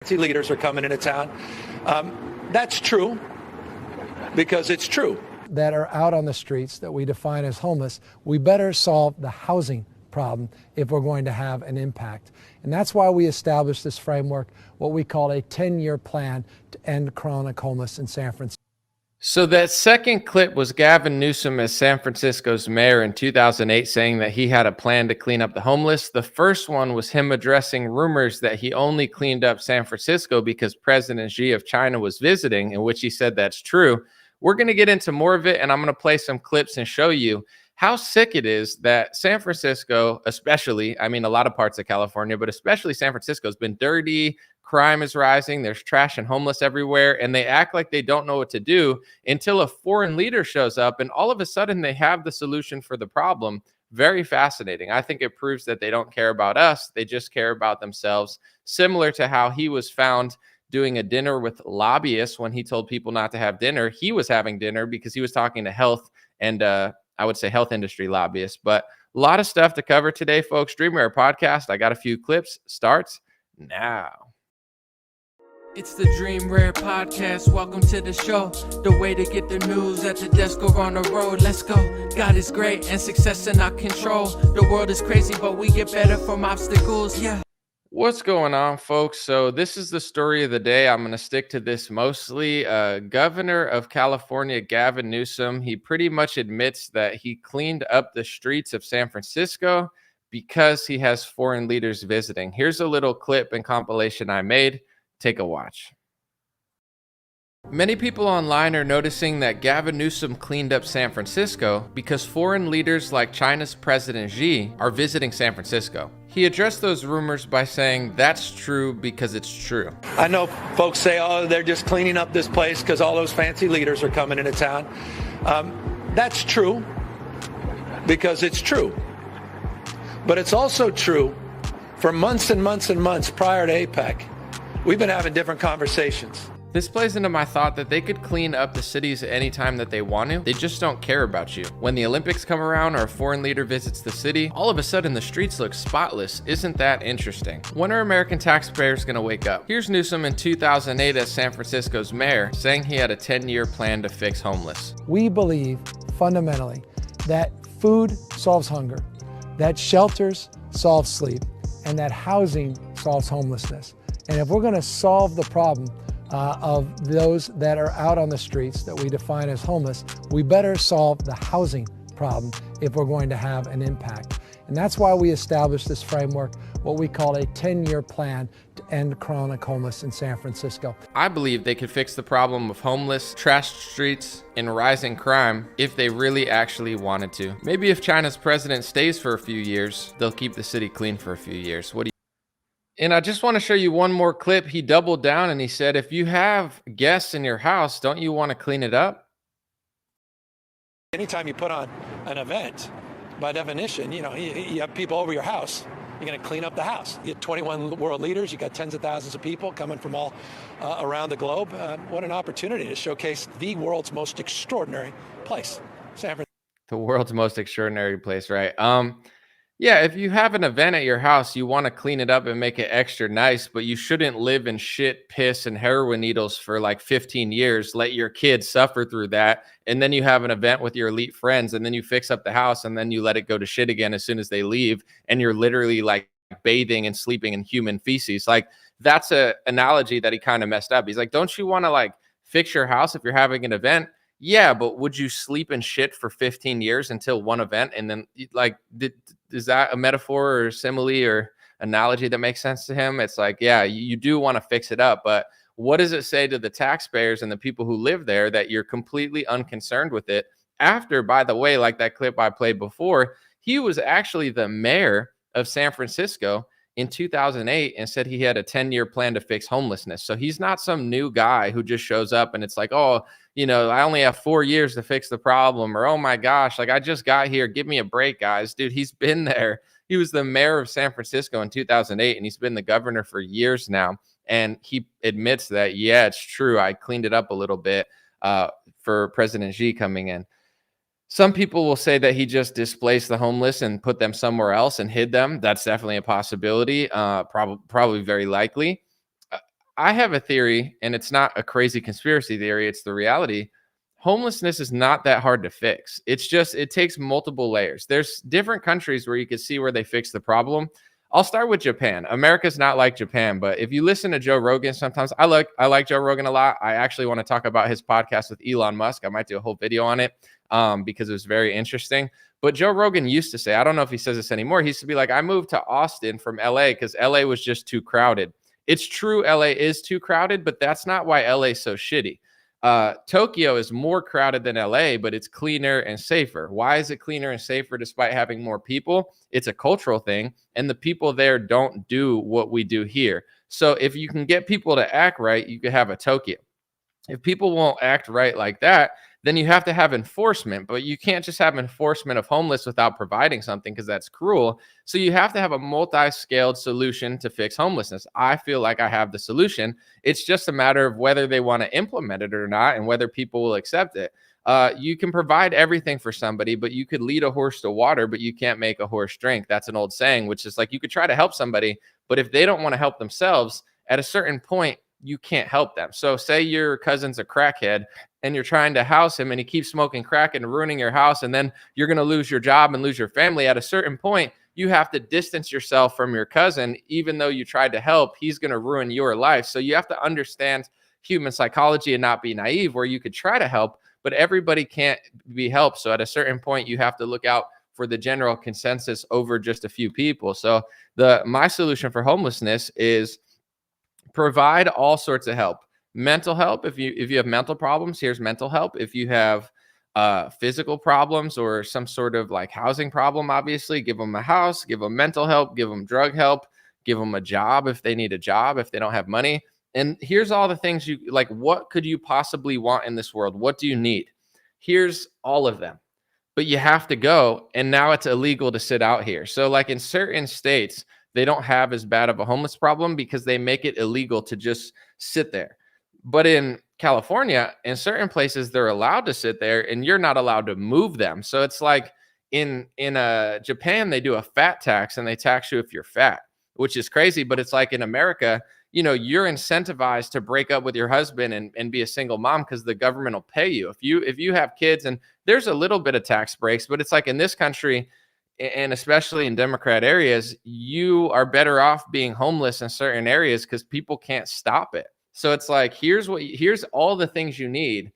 Leaders are coming into town. That's true because it's true. That are out on the streets that we define as homeless, we better solve the housing problem if we're going to have an impact. And that's why we established this framework, what we call a 10-year plan to end chronic homelessness in San Francisco. So that second clip was Gavin Newsom as San Francisco's mayor in 2008 saying that he had a plan to clean up the homeless. The first one was him addressing rumors that he only cleaned up San Francisco because President Xi of China was visiting, in which he said that's true. We're going to get into more of it, and I'm going to play some clips and show you how sick it is that San Francisco, especially, I mean, a lot of parts of California, but especially San Francisco has been dirty. Crime is rising. There's trash and homeless everywhere, and they act like they don't know what to do until a foreign leader shows up, and all of a sudden they have the solution for the problem. Very fascinating. I think it proves that they don't care about us. They just care about themselves, similar to how he was found doing a dinner with lobbyists when he told people not to have dinner. He was having dinner because he was talking to health and I would say health industry lobbyists. But a lot of stuff to cover today, folks. Dreamwear podcast. I got a few clips. Starts now. It's the Dream Rare Podcast. Welcome to the show. The way to get the news at the desk or on the road. Let's go. God is great and success in our control. The world is crazy, but we get better from obstacles. Yeah. What's going on, folks? So this is the story of the day. I'm going to stick to this mostly. Governor of California, Gavin Newsom, he pretty much admits that he cleaned up the streets of San Francisco because he has foreign leaders visiting. Here's a little clip and compilation I made. Take a watch. Many people online are noticing that Gavin Newsom cleaned up San Francisco because foreign leaders like China's President Xi are visiting San Francisco. He addressed those rumors by saying that's true because it's true. I know folks say, oh, they're just cleaning up this place because all those fancy leaders are coming into town. That's true because it's true. But it's also true for months and months and months prior to APEC. We've been having different conversations. This plays into my thought that they could clean up the cities anytime that they want to. They just don't care about you. When the Olympics come around or a foreign leader visits the city, all of a sudden the streets look spotless. Isn't that interesting? When are American taxpayers going to wake up? Here's Newsom in 2008 as San Francisco's mayor saying he had a 10-year plan to fix homeless. We believe fundamentally that food solves hunger, that shelters solve sleep, and that housing solves homelessness. And if we're going to solve the problem of those that are out on the streets that we define as homeless, we better solve the housing problem if we're going to have an impact. And that's why we established this framework, what we call a 10-year plan to end chronic homelessness in San Francisco. I believe they could fix the problem of homeless, trashed streets, and rising crime if they really actually wanted to. Maybe if China's president stays for a few years, they'll keep the city clean for a few years. What do you? And I just want to show you one more clip. He doubled down and he said, if you have guests in your house, don't you want to clean it up? Anytime you put on an event, by definition, you have people over your house. You're going to clean up the house. You have 21 world leaders. You got tens of thousands of people coming from all around the globe. What an opportunity to showcase the world's most extraordinary place, San Francisco. The world's most extraordinary place, right? Yeah, if you have an event at your house, you want to clean it up and make it extra nice, but you shouldn't live in shit, piss, and heroin needles for like 15 years. Let your kids suffer through that. And then you have an event with your elite friends, and then you fix up the house, and then you let it go to shit again as soon as they leave. And you're literally like bathing and sleeping in human feces. Like, that's an analogy that he kind of messed up. He's like, don't you want to like fix your house if you're having an event? Yeah, but would you sleep in shit for 15 years until one event? And then like, is that a metaphor or simile or analogy that makes sense to him? It's like, yeah, you do want to fix it up, but what does it say to the taxpayers and the people who live there that you're completely unconcerned with it? After, by the way, like that clip I played before, he was actually the mayor of San Francisco in 2008 and said he had a 10-year plan to fix homelessness. So he's not some new guy who just shows up and it's like, oh, I only have 4 years to fix the problem, or, oh my gosh, like I just got here. Give me a break, guys. Dude, he's been there. He was the mayor of San Francisco in 2008, and he's been the governor for years now. And he admits that, yeah, it's true. I cleaned it up a little bit for President Xi coming in. Some people will say that he just displaced the homeless and put them somewhere else and hid them. That's definitely a possibility, probably very likely. I have a theory, and it's not a crazy conspiracy theory, it's the reality. Homelessness is not that hard to fix. It's just, it takes multiple layers. There's different countries where you can see where they fix the problem. I'll start with Japan. America's not like Japan, but if you listen to Joe Rogan, sometimes I like Joe Rogan a lot. I actually want to talk about his podcast with Elon Musk. I might do a whole video on it because it was very interesting. But Joe Rogan used to say, I don't know if he says this anymore. He used to be like, I moved to Austin from LA because LA was just too crowded. It's true, LA is too crowded, but that's not why LA is so shitty. Tokyo is more crowded than LA, but it's cleaner and safer. Why is it cleaner and safer despite having more people? It's a cultural thing, and the people there don't do what we do here. So if you can get people to act right, you could have a Tokyo. If people won't act right like that, then you have to have enforcement, but you can't just have enforcement of homeless without providing something because that's cruel. So you have to have a multi-scaled solution to fix homelessness. I feel like I have the solution. It's just a matter of whether they want to implement it or not and whether people will accept it. You can provide everything for somebody, but you could lead a horse to water, but you can't make a horse drink. That's an old saying, which is like you could try to help somebody, but if they don't want to help themselves, at a certain point, you can't help them. So say your cousin's a crackhead and you're trying to house him and he keeps smoking crack and ruining your house, and then you're going to lose your job and lose your family. At a certain point, you have to distance yourself from your cousin. Even though you tried to help, he's going to ruin your life. So you have to understand human psychology and not be naive, where you could try to help, but everybody can't be helped. So at a certain point, you have to look out for the general consensus over just a few people. So my solution for homelessness is provide all sorts of help. Mental help. If you have mental problems, here's mental help. If you have physical problems or some sort of like housing problem, obviously give them a house, give them mental help, give them drug help, give them a job if they need a job, if they don't have money. And here's all the things you like. What could you possibly want in this world? What do you need? Here's all of them. But you have to go, and now it's illegal to sit out here. So like in certain states, they don't have as bad of a homeless problem because they make it illegal to just sit there. But in California, in certain places, they're allowed to sit there and you're not allowed to move them. So it's like in Japan, they do a fat tax and they tax you if you're fat, which is crazy. But it's like in America, you know, you're incentivized to break up with your husband and be a single mom because the government will pay you. If you have kids, and there's a little bit of tax breaks, but it's like in this country, and especially in Democrat areas, you are better off being homeless in certain areas because people can't stop it. So it's like, here's all the things you need.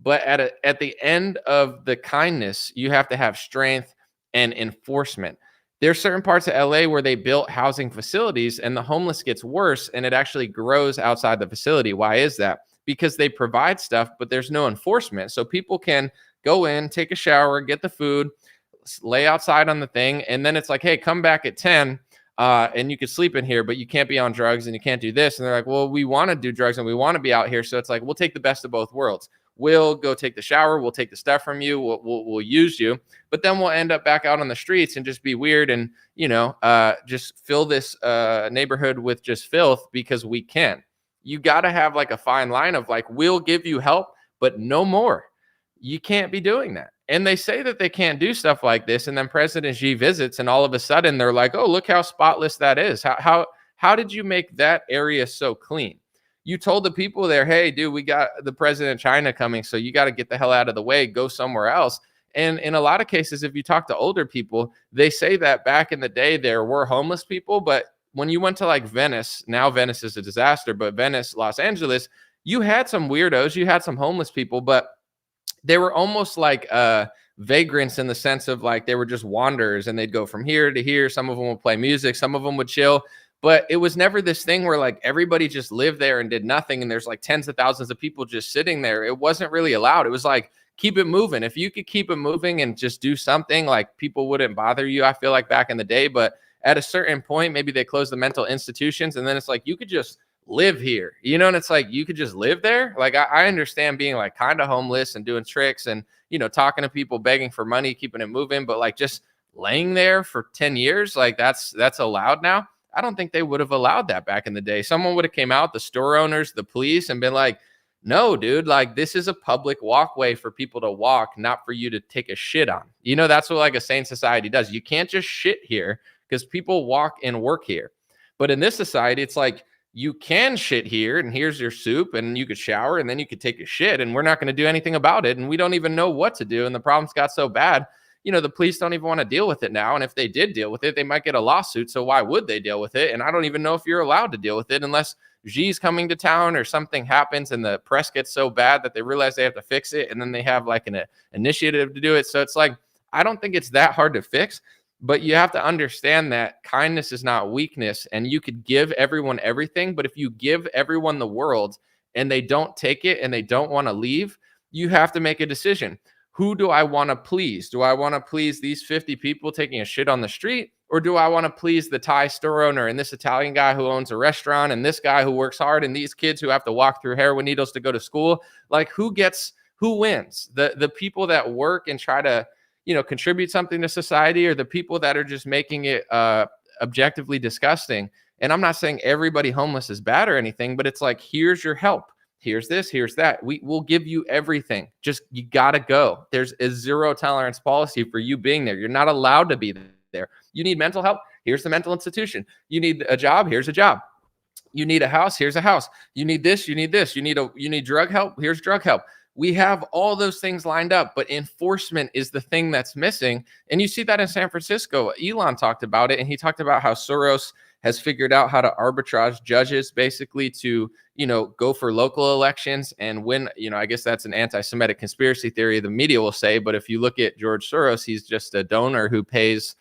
But at the end of the kindness, you have to have strength and enforcement. There's certain parts of LA where they built housing facilities and the homeless gets worse and it actually grows outside the facility. Why is that? Because they provide stuff, but there's no enforcement. So people can go in, take a shower, get the food, lay outside on the thing, and then it's like, hey, come back at 10 and you could sleep in here, but you can't be on drugs and you can't do this. And they're like, well, we want to do drugs and we want to be out here. So it's like, we'll take the best of both worlds. We'll go take the shower. We'll take the stuff from you. We'll use you, but then we'll end up back out on the streets and just be weird and, you know, just fill this neighborhood with just filth because we can. You got to have like a fine line of like, we'll give you help, but no more. You can't be doing that. And they say that they can't do stuff like this. And then President Xi visits and all of a sudden they're like, oh, look how spotless that is. How did you make that area so clean? You told the people there, hey, dude, we got the president of China coming, so you got to get the hell out of the way, go somewhere else. And in a lot of cases, if you talk to older people, they say that back in the day, there were homeless people. But when you went to like Venice, now Venice is a disaster, but Venice, Los Angeles, you had some weirdos, you had some homeless people, but they were almost like vagrants in the sense of like they were just wanderers and they'd go from here to here. Some of them would play music, some of them would chill. But it was never this thing where like everybody just lived there and did nothing. And there's like tens of thousands of people just sitting there. It wasn't really allowed. It was like, keep it moving. If you could keep it moving and just do something, like people wouldn't bother you, I feel like back in the day. But at a certain point, maybe they closed the mental institutions and then it's like, you could just live here, you know, and it's like, you could just live there. Like, I understand being like kind of homeless and doing tricks and, you know, talking to people, begging for money, keeping it moving, but like just laying there for 10 years, like that's allowed now. I don't think they would have allowed that back in the day. Someone would have came out, the store owners, the police, and been like, no, dude, like this is a public walkway for people to walk, not for you to take a shit on. You know, that's what like a sane society does. You can't just shit here because people walk and work here. But in this society, it's like, you can shit here, and here's your soup, and you could shower, and then you could take a shit, and we're not going to do anything about it, and we don't even know what to do, and the problem's got so bad, the police don't even want to deal with it now, and if they did deal with it, they might get a lawsuit, so why would they deal with it? And I don't even know if you're allowed to deal with it unless Xi's coming to town or something happens and the press gets so bad that they realize they have to fix it, and then they have like an initiative to do it. So it's like, I don't think it's that hard to fix. But you have to understand that kindness is not weakness, and you could give everyone everything. But if you give everyone the world and they don't take it and they don't want to leave, you have to make a decision. Who do I want to please? Do I want to please these 50 people taking a shit on the street? Or do I want to please the Thai store owner and this Italian guy who owns a restaurant and this guy who works hard and these kids who have to walk through heroin needles to go to school? Like, who wins? The people that work and try to contribute something to society, or the people that are just making it objectively disgusting? And I'm not saying everybody homeless is bad or anything, but it's like, here's your help. Here's this, here's that. We'll give you everything. Just, you got to go. There's a zero tolerance policy for you being there. You're not allowed to be there. You need mental help. Here's the mental institution. You need a job. Here's a job. You need a house. Here's a house. You need this. You need this. You need drug help. Here's drug help. We have all those things lined up, but enforcement is the thing that's missing. And you see that in San Francisco. Elon talked about it, and he talked about how Soros has figured out how to arbitrage judges basically to, go for local elections and win. I guess that's an anti-Semitic conspiracy theory, the media will say. But if you look at George Soros, he's just a donor who pays,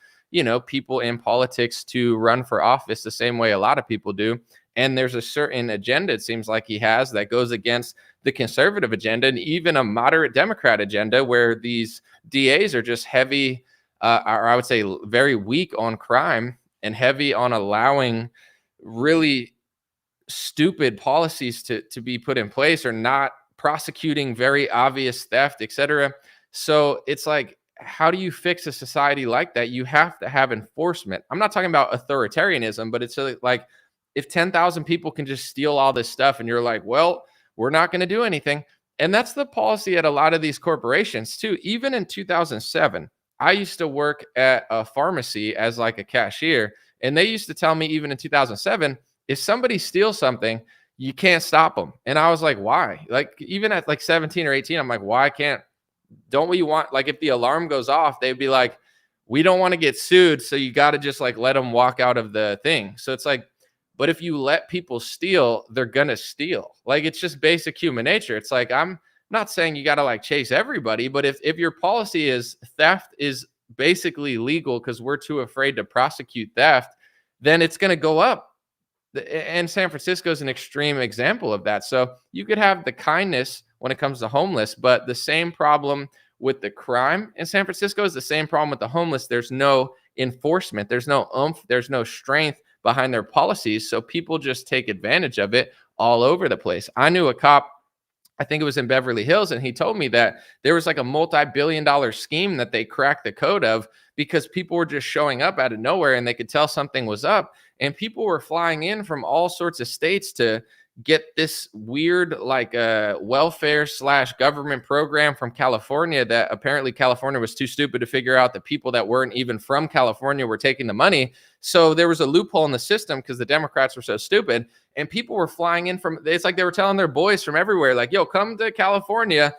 people in politics to run for office the same way a lot of people do. And there's a certain agenda, it seems like he has, that goes against the conservative agenda and even a moderate Democrat agenda, where these DAs are just heavy, or I would say very weak on crime and heavy on allowing really stupid policies to be put in place, or not prosecuting very obvious theft, etc. So it's like, how do you fix a society like that? You have to have enforcement. I'm not talking about authoritarianism, but it's like, if 10,000 people can just steal all this stuff and you're like, well, we're not going to do anything. And that's the policy at a lot of these corporations too. Even in 2007, I used to work at a pharmacy as like a cashier. And they used to tell me, even in 2007, if somebody steals something, you can't stop them. And I was like, why? Like, even at like 17 or 18, I'm like, why don't we want, like, if the alarm goes off, they'd be like, we don't want to get sued. So you got to just like let them walk out of the thing. So it's like, but if you let people steal, they're going to steal. Like, it's just basic human nature. It's like, I'm not saying you got to like chase everybody, but if your policy is theft is basically legal because we're too afraid to prosecute theft, then it's going to go up. And San Francisco is an extreme example of that. So you could have the kindness when it comes to homeless, but the same problem with the crime in San Francisco is the same problem with the homeless. There's no enforcement. There's no oomph. There's no strength behind their policies. So people just take advantage of it all over the place. I knew a cop, I think it was in Beverly Hills, and he told me that there was like a multi-billion-dollar scheme that they cracked the code of because people were just showing up out of nowhere and they could tell something was up. And people were flying in from all sorts of states to get this weird like welfare / government program from California that apparently California was too stupid to figure out that people that weren't even from California were taking the money. So there was a loophole in the system because the Democrats were so stupid, and people were flying in from, it's like they were telling their boys from everywhere, like, yo, come to California,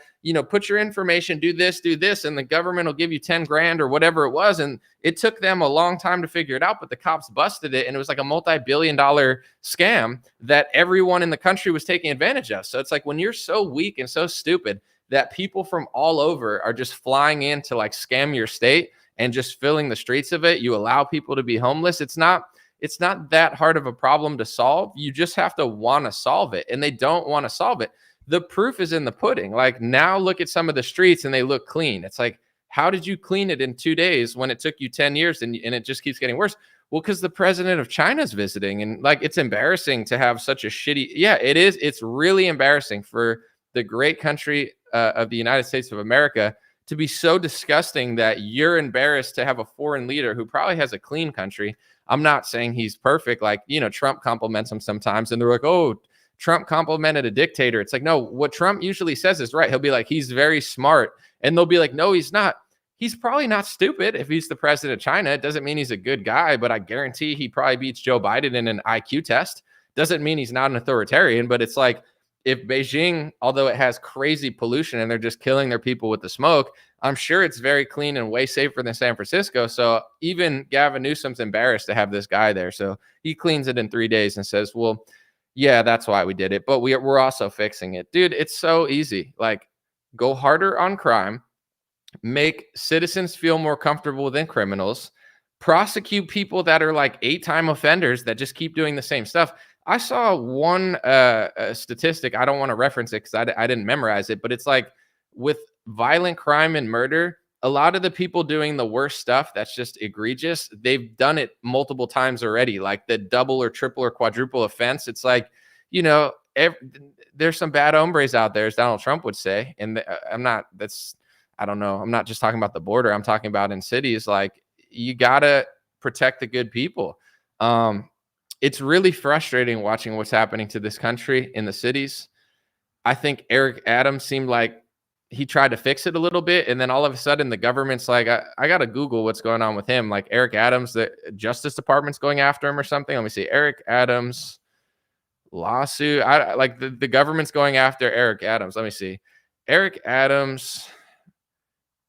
put your information, do this, and the government will give you 10 grand or whatever it was. And it took them a long time to figure it out, but the cops busted it. And it was like a multi-billion-dollar scam that everyone in the country was taking advantage of. So it's like, when you're so weak and so stupid that people from all over are just flying in to like scam your state and just filling the streets of it, you allow people to be homeless. It's not that hard of a problem to solve. You just have to want to solve it. And they don't want to solve it. The proof is in the pudding. Like, now look at some of the streets and they look clean. It's like, how did you clean it in 2 days when it took you 10 years and it just keeps getting worse? Well, because the president of China is visiting, and like, it's embarrassing to have such a shitty, it is. It's really embarrassing for the great country of the United States of America to be so disgusting that you're embarrassed to have a foreign leader who probably has a clean country. I'm not saying he's perfect. Like, Trump compliments him sometimes and they're like, oh, Trump complimented a dictator. It's like, no, what Trump usually says is right. He'll be like, he's very smart. And they'll be like, no, he's not. He's probably not stupid if he's the president of China. It doesn't mean he's a good guy, but I guarantee he probably beats Joe Biden in an IQ test. Doesn't mean he's not an authoritarian, but it's like, if Beijing, although it has crazy pollution and they're just killing their people with the smoke, I'm sure it's very clean and way safer than San Francisco. So even Gavin Newsom's embarrassed to have this guy there. So he cleans it in 3 days and says, well, yeah, that's why we did it. But we're also fixing it. Dude, it's so easy. Like, go harder on crime, make citizens feel more comfortable than criminals, prosecute people that are like 8-time offenders that just keep doing the same stuff. I saw one statistic. I don't want to reference it because I didn't memorize it, but it's like, with violent crime and murder, a lot of the people doing the worst stuff that's just egregious, they've done it multiple times already, like the double or triple or quadruple offense. It's like, you know, there's some bad hombres out there, as Donald Trump would say. And I don't know. I'm not just talking about the border. I'm talking about in cities. Like, you got to protect the good people. It's really frustrating watching what's happening to this country in the cities. I think Eric Adams seemed like he tried to fix it a little bit, and then all of a sudden the government's like, I got to Google what's going on with him. Like, Eric Adams, the Justice Department's going after him or something. Let me see. Eric Adams lawsuit. The government's going after Eric Adams. Let me see. Eric Adams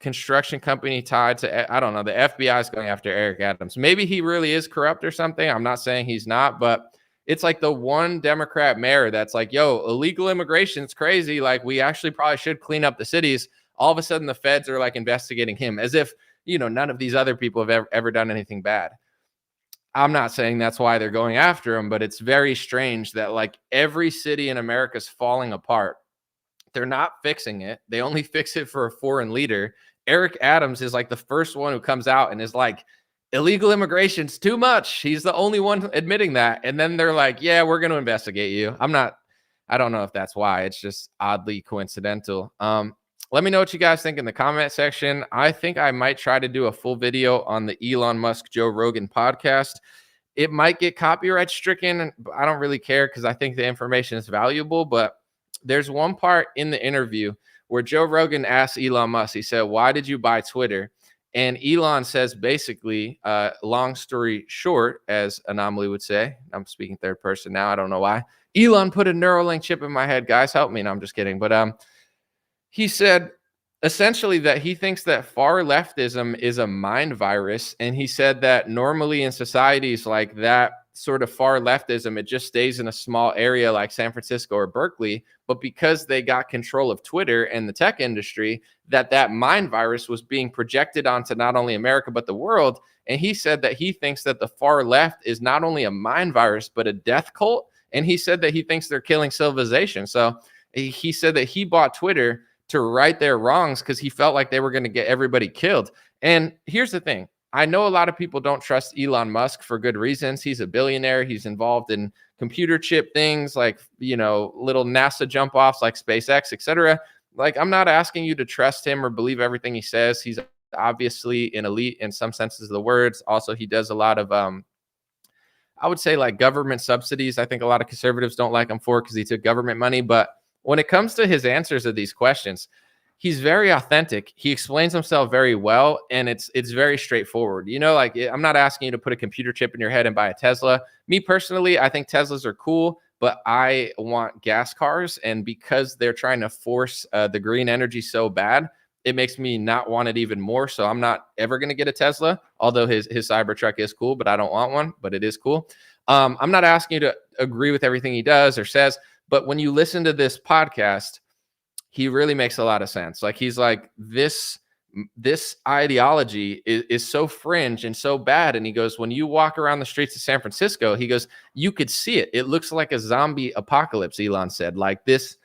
construction company tied to, I don't know, the FBI is going after Eric Adams. Maybe he really is corrupt or something. I'm not saying he's not, but it's like the one Democrat mayor that's like, yo, illegal immigration is crazy. Like, we actually probably should clean up the cities. All of a sudden the feds are like investigating him as if, you know, none of these other people have ever done anything bad. I'm not saying that's why they're going after him, but it's very strange that like every city in America is falling apart. They're not fixing it. They only fix it for a foreign leader. Eric Adams is like the first one who comes out and is like, illegal immigration's too much. He's the only one admitting that. And then they're like, yeah, we're going to investigate you. I don't know if that's why. It's just oddly coincidental. Let me know what you guys think in the comment section. I think I might try to do a full video on the Elon Musk, Joe Rogan podcast. It might get copyright stricken. I don't really care because I think the information is valuable. But there's one part in the interview where Joe Rogan asked Elon Musk, he said, why did you buy Twitter? And Elon says, basically, long story short, as Anomaly would say, I'm speaking third person now, I don't know why. Elon put a Neuralink chip in my head, guys, help me. No, I'm just kidding. But he said essentially that he thinks that far leftism is a mind virus. And he said that normally in societies like that, sort of far leftism, it just stays in a small area like San Francisco or Berkeley. But because they got control of Twitter and the tech industry, that mind virus was being projected onto not only America, but the world. And he said that he thinks that the far left is not only a mind virus, but a death cult. And he said that he thinks they're killing civilization. So he said that he bought Twitter to right their wrongs because he felt like they were going to get everybody killed. And here's the thing. I know a lot of people don't trust Elon Musk for good reasons. He's a billionaire. He's involved in computer chip things like, you know, little NASA jump offs like SpaceX, etc. Like, I'm not asking you to trust him or believe everything he says. He's obviously an elite in some senses of the words. Also, he does a lot of, I would say, like government subsidies. I think a lot of conservatives don't like him for because he took government money. But when it comes to his answers to these questions, he's very authentic. He explains himself very well, and it's very straightforward. You know, like, I'm not asking you to put a computer chip in your head and buy a Tesla. Me personally, I think Teslas are cool, but I want gas cars. And because they're trying to force the green energy so bad, it makes me not want it even more. So I'm not ever going to get a Tesla, although his Cybertruck is cool, but I don't want one, but it is cool. I'm not asking you to agree with everything he does or says, but when you listen to this podcast, he really makes a lot of sense. Like, he's like, this ideology is so fringe and so bad. And he goes, when you walk around the streets of San Francisco, he goes, you could see it. It looks like a zombie apocalypse, Elon said. Like, this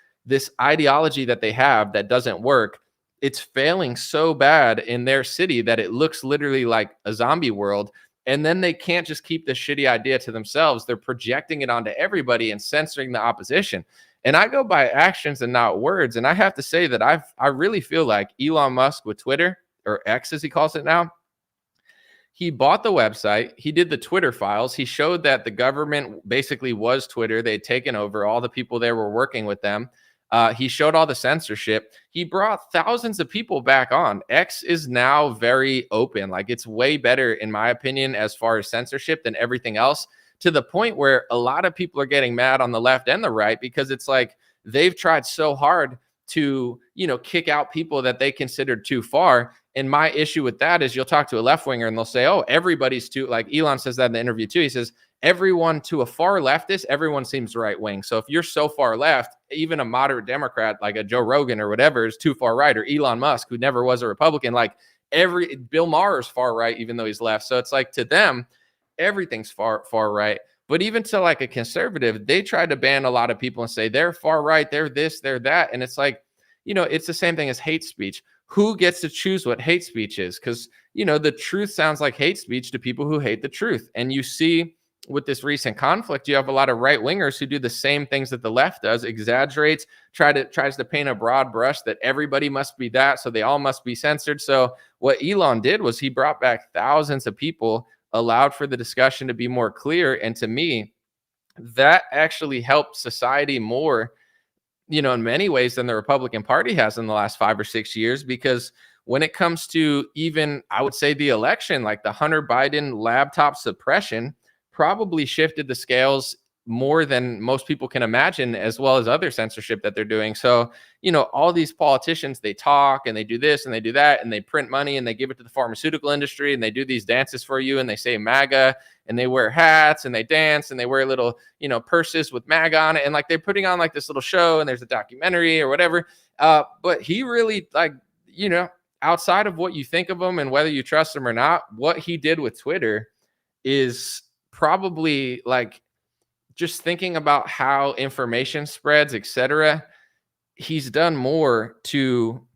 ideology that they have that doesn't work, it's failing so bad in their city that it looks literally like a zombie world. And then they can't just keep this shitty idea to themselves. They're projecting it onto everybody and censoring the opposition. And I go by actions and not words. And I have to say that I really feel like Elon Musk with Twitter, or X as he calls it now, he bought the website. He did the Twitter files. He showed that the government basically was Twitter. They'd taken over. All the people there were working with them. He showed all the censorship. He brought thousands of people back on. X is now very open. Like, it's way better, in my opinion, as far as censorship than everything else. to the point where a lot of people are getting mad on the left and the right, because it's like they've tried so hard to, kick out people that they considered too far. And my issue with that is you'll talk to a left winger and they'll say, oh, everybody's too, like Elon says that in the interview too. He says, everyone to a far leftist, everyone seems right wing. So if you're so far left, even a moderate Democrat like a Joe Rogan or whatever is too far right, or Elon Musk, who never was a Republican, like Bill Maher is far right, even though he's left. So it's like, to them, everything's far right. But even to like a conservative, they tried to ban a lot of people and say they're far right, they're this, they're that. And it's like, it's the same thing as hate speech. Who gets to choose what hate speech is? Because, the truth sounds like hate speech to people who hate the truth. And you see with this recent conflict, you have a lot of right wingers who do the same things that the left does, exaggerates, tries to paint a broad brush that everybody must be that, so they all must be censored. So what Elon did was he brought back thousands of people, allowed for the discussion to be more clear. And to me, that actually helped society more, in many ways than the Republican Party has in the last 5 or 6 years. Because when it comes to even, I would say, the election, like the Hunter Biden laptop suppression probably shifted the scales more than most people can imagine, as well as other censorship that they're doing. So, all these politicians, they talk and they do this and they do that, and they print money and they give it to the pharmaceutical industry, and they do these dances for you, and they say MAGA, and they wear hats and they dance and they wear little, purses with MAGA on it. And like, they're putting on like this little show, and there's a documentary or whatever. But he really, like, outside of what you think of him and whether you trust him or not, what he did with Twitter is probably, like, just thinking about how information spreads, etc. He's done more to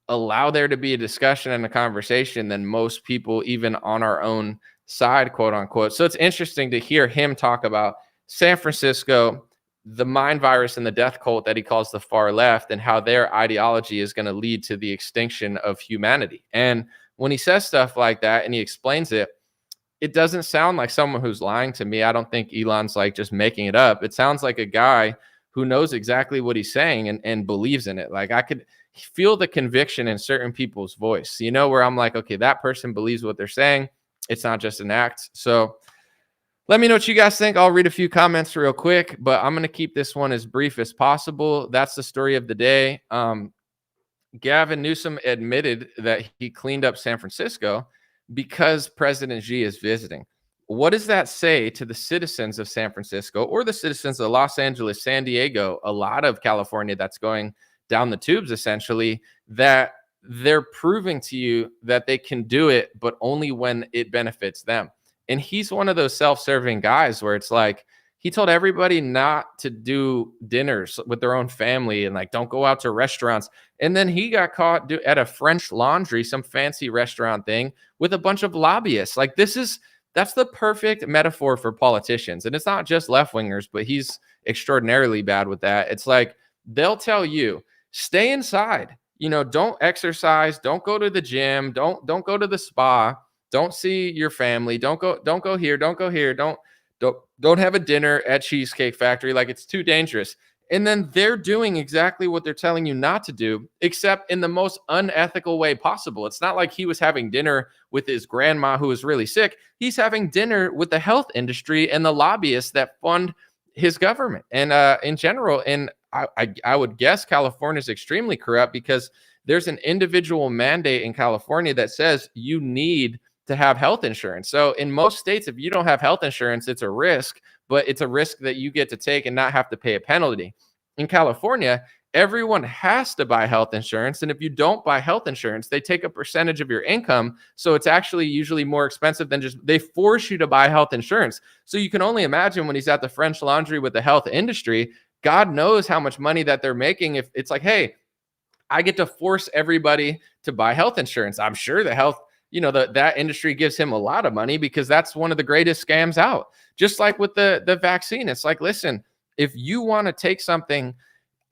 allow there to be a discussion and a conversation than most people, even on our own side, quote unquote. So it's interesting to hear him talk about San Francisco, the mind virus and the death cult that he calls the far left, and how their ideology is going to lead to the extinction of humanity. And when he says stuff like that and he explains it, it doesn't sound like someone who's lying to me. I don't think Elon's like just making it up. It sounds like a guy who knows exactly what he's saying and believes in it. Like, I could feel the conviction in certain people's voice, where I'm like, okay, that person believes what they're saying. It's not just an act. So let me know what you guys think. I'll read a few comments real quick, but I'm going to keep this one as brief as possible. That's the story of the day. Gavin Newsom admitted that he cleaned up San Francisco because President Xi is visiting. What does that say to the citizens of San Francisco, or the citizens of Los Angeles, San Diego, a lot of California that's going down the tubes, essentially, that they're proving to you that they can do it, but only when it benefits them? And he's one of those self-serving guys where it's like, he told everybody not to do dinners with their own family and like, don't go out to restaurants. And then he got caught at a French Laundry, some fancy restaurant thing, with a bunch of lobbyists. Like, that's the perfect metaphor for politicians. And it's not just left wingers, but he's extraordinarily bad with that. It's like, they'll tell you, stay inside, don't exercise, don't go to the gym, don't go to the spa, don't see your family, don't go here, don't go here, don't have a dinner at Cheesecake Factory. Like, it's too dangerous. And then they're doing exactly what they're telling you not to do, except in the most unethical way possible. It's not like he was having dinner with his grandma who was really sick. He's having dinner with the health industry and the lobbyists that fund his government and in general. And I would guess California is extremely corrupt, because there's an individual mandate in California that says you need to have health insurance. So in most states, if you don't have health insurance, it's a risk, but it's a risk that you get to take and not have to pay a penalty. In California, everyone has to buy health insurance. And if you don't buy health insurance, they take a percentage of your income. So it's actually usually more expensive than they force you to buy health insurance. So you can only imagine when he's at the French Laundry with the health industry, God knows how much money that they're making. If it's like, hey, I get to force everybody to buy health insurance. I'm sure that industry gives him a lot of money, because that's one of the greatest scams out. Just like with the vaccine, it's like, listen, if you want to take something,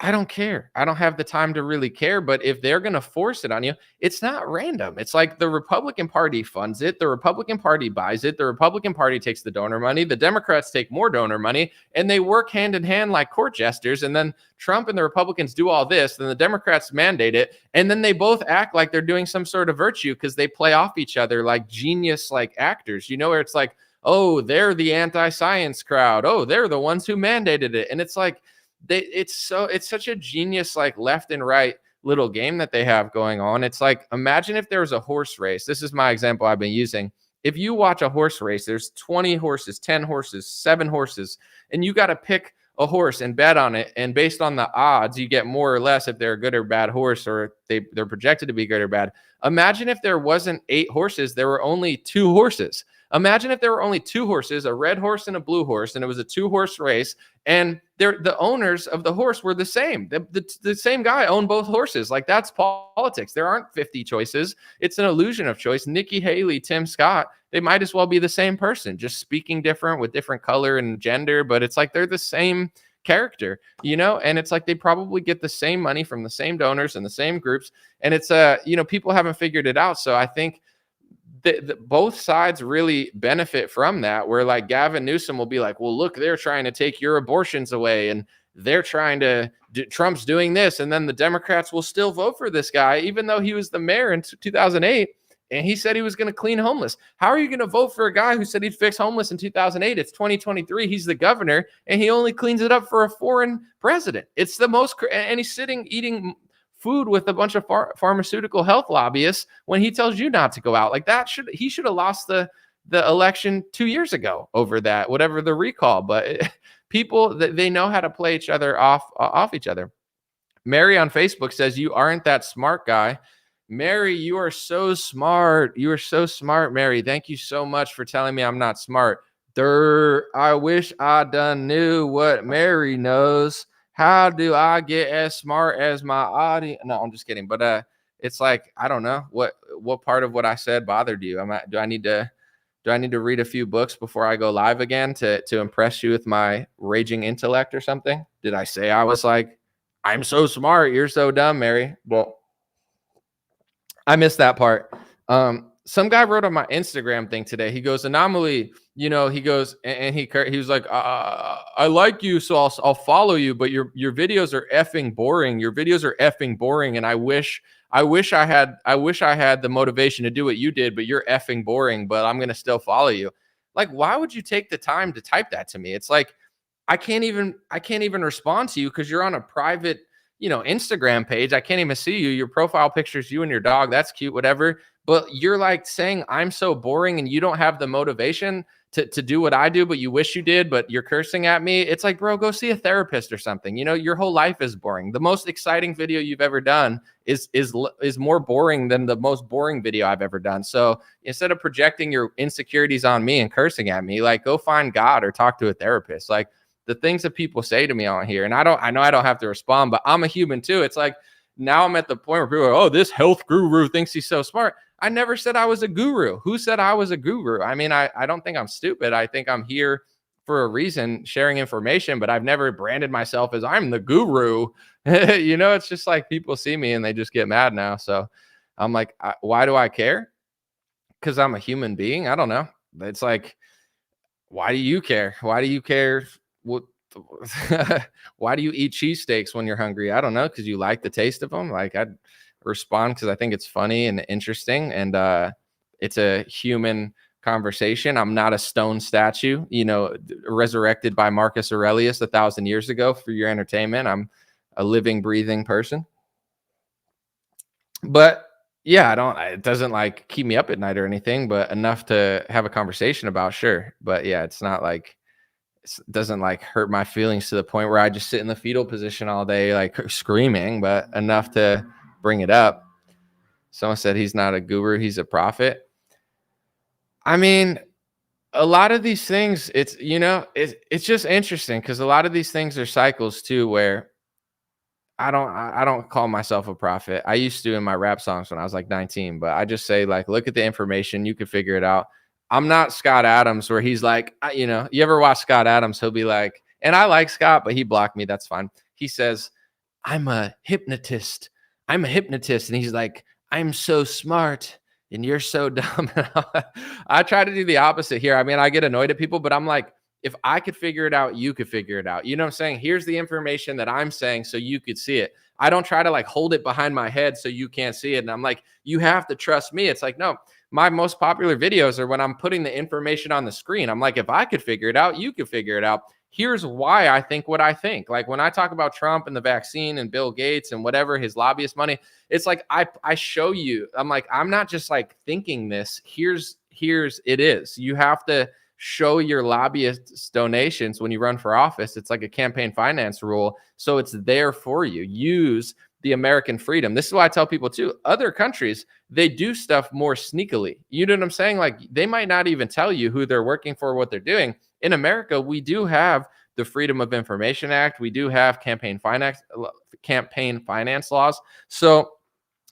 I don't care. I don't have the time to really care. But if they're going to force it on you, it's not random. It's like the Republican Party funds it. The Republican Party buys it. The Republican Party takes the donor money. The Democrats take more donor money, and they work hand in hand like court jesters. And then Trump and the Republicans do all this. Then the Democrats mandate it. And then they both act like they're doing some sort of virtue, because they play off each other like genius, like actors, where it's like, oh, they're the anti-science crowd. Oh, they're the ones who mandated it. And it's like, it's such a genius, like left and right little game that they have going on. It's like, imagine if there was a horse race. This is my example I've been using. If you watch a horse race, there's 20 horses, 10 horses, 7 horses, and you got to pick a horse and bet on it. And based on the odds, you get more or less if they're a good or bad horse, or they're projected to be good or bad. Imagine if there wasn't 8 horses, there were only 2 horses. Imagine if there were only 2 horses, a red horse and a blue horse, and it was a 2-horse race, and the owners of the horse were the same. The same guy owned both horses. Like, that's politics. There aren't 50 choices. It's an illusion of choice. Nikki Haley, Tim Scott, they might as well be the same person, just speaking different with different color and gender, but it's like they're the same character, you know? And it's like they probably get the same money from the same donors and the same groups. And it's, you know, people haven't figured it out. So I think both sides really benefit from that, where like Gavin Newsom will be like, well, look, they're trying to take your abortions away, and they're trying to Trump's doing this. And then the Democrats will still vote for this guy, even though he was the mayor in 2008. And he said he was going to clean homeless. How are you going to vote for a guy who said he'd fix homeless in 2008? It's 2023. He's the governor, and he only cleans it up for a foreign president. It's the most, and he's sitting eating food with a bunch of pharmaceutical health lobbyists when he tells you not to go out. Like, that he should have lost the election 2 years ago over that, whatever the recall. But people, they know how to play each other off each other. Mary on Facebook says, you aren't that smart, guy. Mary, you are so smart. You are so smart, Mary. Thank you so much for telling me I'm not smart. I wish I done knew what Mary knows. How do I get as smart as my audience? No, I'm just kidding. But it's like, I don't know what part of what I said bothered you. Do I need to read a few books before I go live again to impress you with my raging intellect or something? Did I say I was like, I'm so smart, you're so dumb, Mary? Well, I missed that part. Some guy wrote on my Instagram thing today. He goes, Anomaly, you know, he goes, and he was like, I like you, so I'll follow you, but your videos are effing boring. Your videos are effing boring, and I wish I had the motivation to do what you did, but you're effing boring, but I'm gonna still follow you. Like, why would you take the time to type that to me? It's like, I can't even respond to you because you're on a private, you know, Instagram page. I can't even see you. Your profile picture is you and your dog. That's cute, whatever. But you're like saying I'm so boring, and you don't have the motivation to do what I do, but you wish you did, but you're cursing at me. It's like, bro, go see a therapist or something. You know, your whole life is boring. The most exciting video you've ever done is more boring than the most boring video I've ever done. So instead of projecting your insecurities on me and cursing at me, like, go find God or talk to a therapist. Like, the things that people say to me on here, and I know I don't have to respond, but I'm a human too. It's like, now I'm at the point where people are, oh, this health guru thinks he's so smart. I never said I was a guru. Who said I was a guru? I mean, I don't think I'm stupid. I think I'm here for a reason, sharing information, but I've never branded myself as I'm the guru. You know, it's just like people see me and they just get mad now. So I'm like, why do I care? Because I'm a human being. I don't know. It's like, why do you care? Why do you care? Why do you eat cheesesteaks when you're hungry? I don't know, because you like the taste of them. Like, I'd respond because I think it's funny and interesting, and it's a human conversation. I'm not a stone statue, you know, resurrected by Marcus Aurelius 1,000 years ago for your entertainment. I'm a living, breathing person. But yeah, it doesn't like keep me up at night or anything, but enough to have a conversation about, sure. But yeah, it's not like, it doesn't like hurt my feelings to the point where I just sit in the fetal position all day, like screaming, but enough to bring it up. Someone said he's not a guru, he's a prophet. I mean, a lot of these things, it's, you know, it's just interesting because a lot of these things are cycles too, where I don't call myself a prophet. I used to in my rap songs when I was like 19, but I just say, like, look at the information, you can figure it out. I'm not Scott Adams, where he's like, you know, you ever watch Scott Adams? He'll be like, and I like Scott, but he blocked me. That's fine. He says, I'm a hypnotist. And he's like, I'm so smart and you're so dumb. I try to do the opposite here. I mean, I get annoyed at people, but I'm like, if I could figure it out, you could figure it out. You know what I'm saying? Here's the information that I'm saying so you could see it. I don't try to like hold it behind my head so you can't see it. And I'm like, you have to trust me. It's like, no, my most popular videos are when I'm putting the information on the screen. I'm like, if I could figure it out, you could figure it out. Here's why I think what I think. Like when I talk about Trump and the vaccine and Bill Gates and whatever, his lobbyist money, it's like I show you. I'm like, I'm not just like thinking this. Here's it is. You have to show your lobbyists donations when you run for office. It's like a campaign finance rule. So it's there for you. Use the American freedom. This is why I tell people too, other countries, they do stuff more sneakily. You know what I'm saying? Like they might not even tell you who they're working for, what they're doing. In America, we do have the Freedom of Information Act. We do have campaign finance laws. So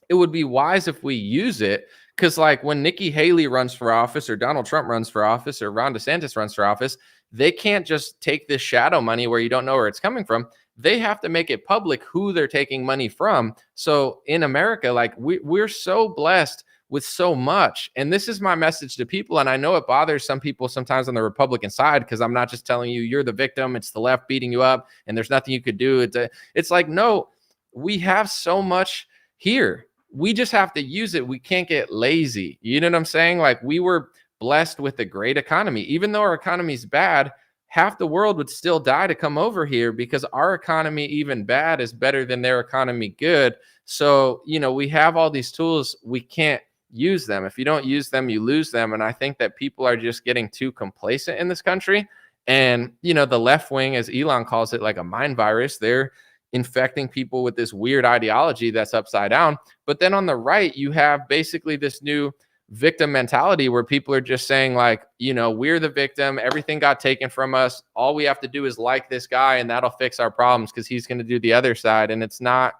it would be wise if we use it. Because like when Nikki Haley runs for office or Donald Trump runs for office or Ron DeSantis runs for office, they can't just take this shadow money where you don't know where it's coming from. They have to make it public who they're taking money from. So in America, like we're so blessed with so much. And this is my message to people. And I know it bothers some people sometimes on the Republican side, because I'm not just telling you you're the victim. It's the left beating you up and there's nothing you could do. It's like, no, we have so much here. We just have to use it. We can't get lazy. You know what I'm saying? Like we were blessed with a great economy. Even though our economy's bad, half the world would still die to come over here because our economy, even bad, is better than their economy good. So, you know, we have all these tools. We can't use them. If you don't use them, you lose them. And I think that people are just getting too complacent in this country. And, you know, the left wing, as Elon calls it, like a mind virus, they're infecting people with this weird ideology that's upside down. But then on the right, you have basically this new victim mentality where people are just saying like, you know, we're the victim. Everything got taken from us. All we have to do is like this guy and that'll fix our problems because he's going to do the other side. And it's not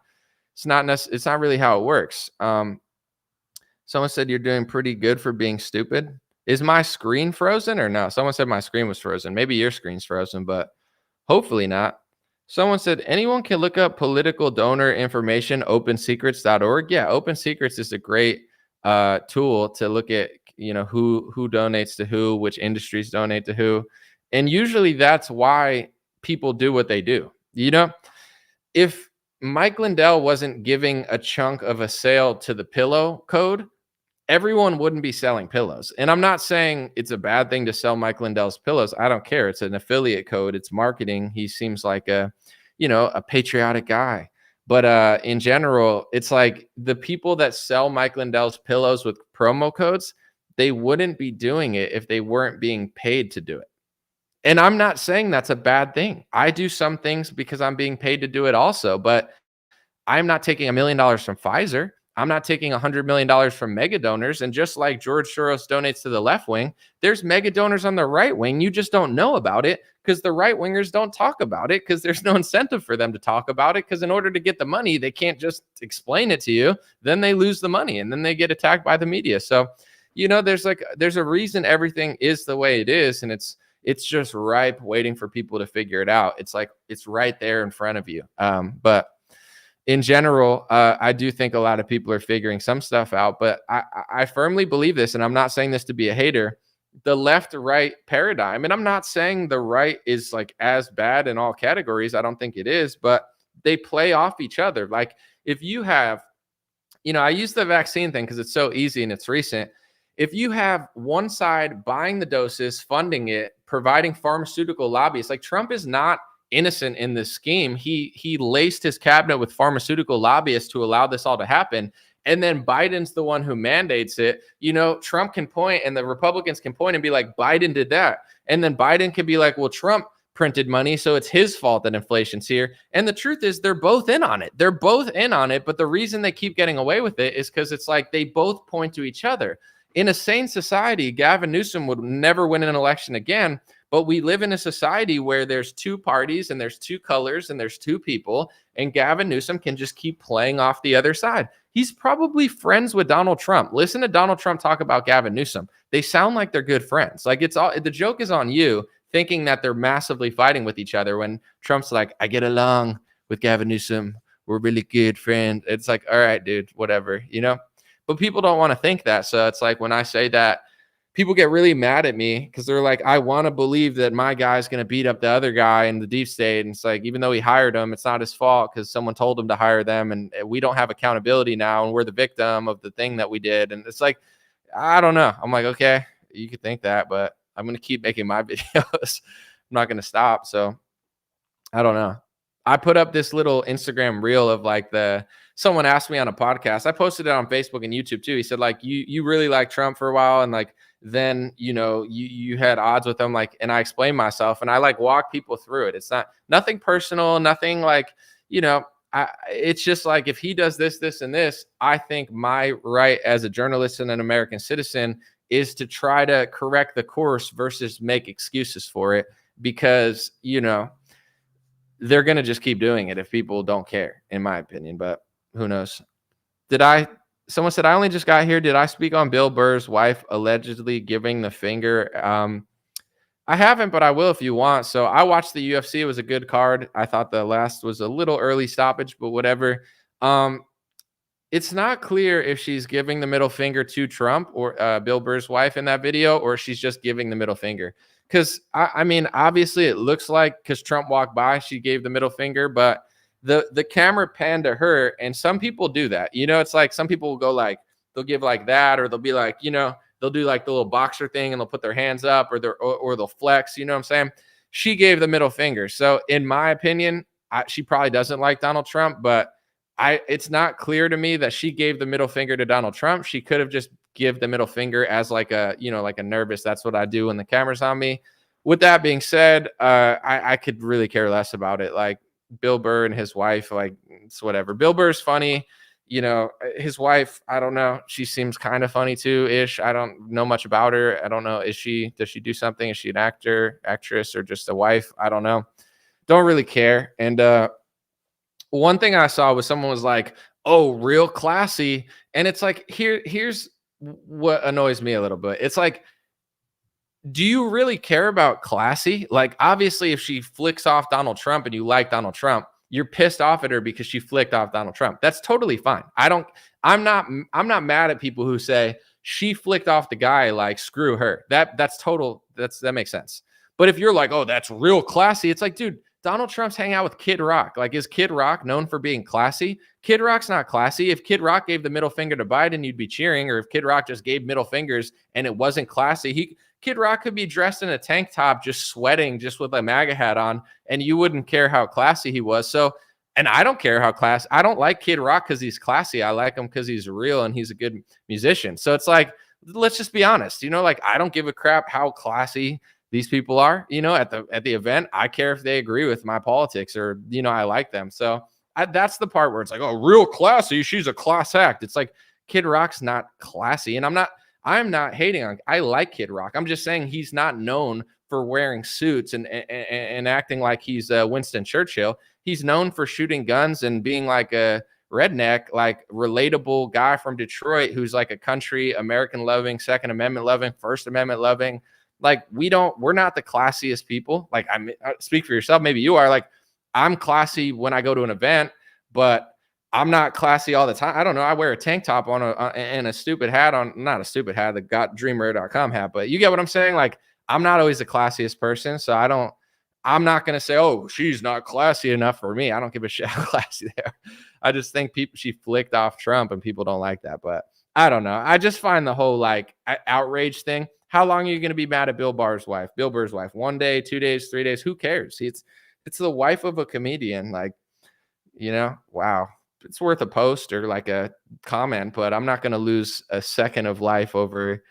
really how it works. Someone said you're doing pretty good for being stupid. Is my screen frozen or no? Someone said my screen was frozen. Maybe your screen's frozen, but hopefully not. Someone said anyone can look up political donor information, opensecrets.org. Yeah, Open Secrets is a great tool to look at, you know, who donates to who, which industries donate to who. And usually that's why people do what they do. You know, if Mike Lindell wasn't giving a chunk of a sale to the pillow code, everyone wouldn't be selling pillows. And I'm not saying it's a bad thing to sell Mike Lindell's pillows. I don't care. It's an affiliate code. It's marketing. He seems like a patriotic guy. But in general, it's like the people that sell Mike Lindell's pillows with promo codes, they wouldn't be doing it if they weren't being paid to do it. And I'm not saying that's a bad thing. I do some things because I'm being paid to do it also, but I'm not taking $1 million from Pfizer. I'm not taking $100 million from mega donors. And just like George Soros donates to the left wing, there's mega donors on the right wing. You just don't know about it because the right wingers don't talk about it because there's no incentive for them to talk about it. Because in order to get the money, they can't just explain it to you. Then they lose the money and then they get attacked by the media. So, you know, there's a reason everything is the way it is. And it's just ripe waiting for people to figure it out. It's like, it's right there in front of you. But in general, I do think a lot of people are figuring some stuff out, but I firmly believe this, and I'm not saying this to be a hater, the left-right paradigm, and I'm not saying the right is like as bad in all categories. I don't think it is, but they play off each other. Like if you have, you know, I use the vaccine thing because it's so easy and it's recent. If you have one side buying the doses, funding it, providing pharmaceutical lobbyists, like Trump is not innocent in this scheme. He laced his cabinet with pharmaceutical lobbyists to allow this all to happen. And then Biden's the one who mandates it. You know, Trump can point and the Republicans can point and be like, Biden did that. And then Biden can be like, well, Trump printed money, so it's his fault that inflation's here. And the truth is they're both in on it. They're both in on it. But the reason they keep getting away with it is because it's like they both point to each other. In a sane society, Gavin Newsom would never win an election again. But we live in a society where there's two parties and there's two colors and there's two people. And Gavin Newsom can just keep playing off the other side. He's probably friends with Donald Trump. Listen to Donald Trump talk about Gavin Newsom. They sound like they're good friends. Like it's all, the joke is on you thinking that they're massively fighting with each other when Trump's like, I get along with Gavin Newsom. We're really good friends. It's like, all right, dude, whatever, you know? But people don't want to think that. So it's like when I say that, people get really mad at me because they're like, I want to believe that my guy's going to beat up the other guy in the deep state. And it's like, even though he hired him, it's not his fault because someone told him to hire them. And we don't have accountability now. And we're the victim of the thing that we did. And it's like, I don't know. I'm like, okay, you could think that, but I'm going to keep making my videos. I'm not going to stop. So I don't know. I put up this little Instagram reel of like someone asked me on a podcast. I posted it on Facebook and YouTube too. He said like, you really like Trump for a while. And like, then, you had odds with him. Like, and I explained myself and I like walk people through it. It's nothing personal, nothing like, it's just like, if he does this, this, and this, I think my right as a journalist and an American citizen is to try to correct the course versus make excuses for it, because, they're going to just keep doing it if people don't care, in my opinion, but who knows? Someone said, I only just got here. Did I speak on Bill Burr's wife allegedly giving the finger? I haven't, but I will if you want. So I watched the UFC. It was a good card. I thought the last was a little early stoppage, but whatever. It's not clear if she's giving the middle finger to Trump or Bill Burr's wife in that video, or she's just giving the middle finger. Because, I mean, obviously it looks like, because Trump walked by, she gave the middle finger, but the camera panned to her, and some people do that. It's like some people will go like, they'll give like that, or they'll be like, they'll do like the little boxer thing and they'll put their hands up, or they'll flex, you know what I'm saying? She gave the middle finger. So in my opinion, she probably doesn't like Donald Trump, but it's not clear to me that she gave the middle finger to Donald Trump. She could have just give the middle finger as like a nervous, that's what I do when the camera's on me. With that being said, I could really care less about it. Like Bill Burr and his wife, like it's whatever. Bill Burr's funny. His wife, I don't know. She seems kind of funny too ish. I don't know much about her. I don't know. Does she do something? Is she an actress, or just a wife? I don't know. Don't really care. And, one thing I saw was someone was like, oh, real classy. And it's like, here's what annoys me a little bit. It's like, do you really care about classy? Like, obviously, if she flicks off Donald Trump and you like Donald Trump, you're pissed off at her because she flicked off Donald Trump. That's totally fine. I'm not mad at people who say she flicked off the guy, like, screw her. That makes sense. But if you're like, oh, that's real classy, it's like, dude, Donald Trump's hanging out with Kid Rock. Like, is Kid Rock known for being classy? Kid Rock's not classy. If Kid Rock gave the middle finger to Biden, you'd be cheering. Or if Kid Rock just gave middle fingers and it wasn't classy, Kid Rock could be dressed in a tank top, just sweating, just with a MAGA hat on, and you wouldn't care how classy he was. So, and I don't care how classy. I don't like Kid Rock because he's classy. I like him because he's real and he's a good musician. So it's like, let's just be honest. Like, I don't give a crap how classy these people are, at the event. I care if they agree with my politics, or, I like them. So that's the part where it's like, oh, real classy. She's a class act. It's like, Kid Rock's not classy. And I'm not hating on, I like Kid Rock. I'm just saying he's not known for wearing suits and acting like he's Winston Churchill. He's known for shooting guns and being like a redneck, like relatable guy from Detroit who's like a country American loving, Second Amendment loving, First Amendment loving. Like, we're not the classiest people. Like, speak for yourself. Maybe you are. Like, I'm classy when I go to an event, but I'm not classy all the time. I don't know. I wear a tank top on and a stupid hat on, not a stupid hat, the GotDreamer.com hat, but you get what I'm saying? Like, I'm not always the classiest person. So I'm not going to say, oh, she's not classy enough for me. I don't give a shit how classy they are. I just think she flicked off Trump and people don't like that. But I don't know. I just find the whole like outrage thing. How long are you going to be mad at Bill Burr's wife? 1 day, 2 days, 3 days? Who cares? It's the wife of a comedian. Like, wow. It's worth a post or like a comment, but I'm not going to lose a second of life over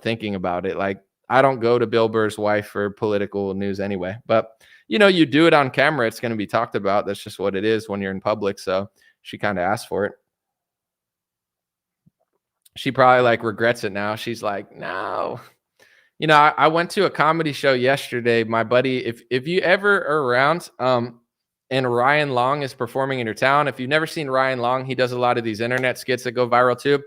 thinking about it. Like, I don't go to Bill Burr's wife for political news anyway, but you do it on camera. It's going to be talked about. That's just what it is when you're in public. So she kind of asked for it. She probably like regrets it now. She's like, no. I went to a comedy show yesterday. My buddy, if you ever are around, and Ryan Long is performing in your town. If you've never seen Ryan Long, he does a lot of these internet skits that go viral too.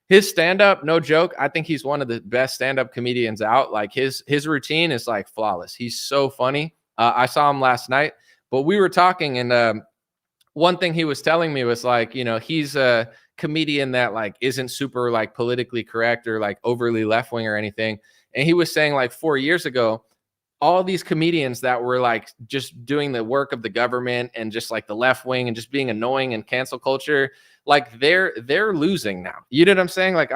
His stand-up, no joke, I think he's one of the best stand-up comedians out. Like, his routine is like flawless. He's so funny. I saw him last night, but we were talking, and one thing he was telling me was like, he's a comedian that like isn't super like politically correct or like overly left-wing or anything. And he was saying like 4 years ago, all these comedians that were like just doing the work of the government and just like the left wing and just being annoying and cancel culture, like they're losing now. You know what I'm saying? Like,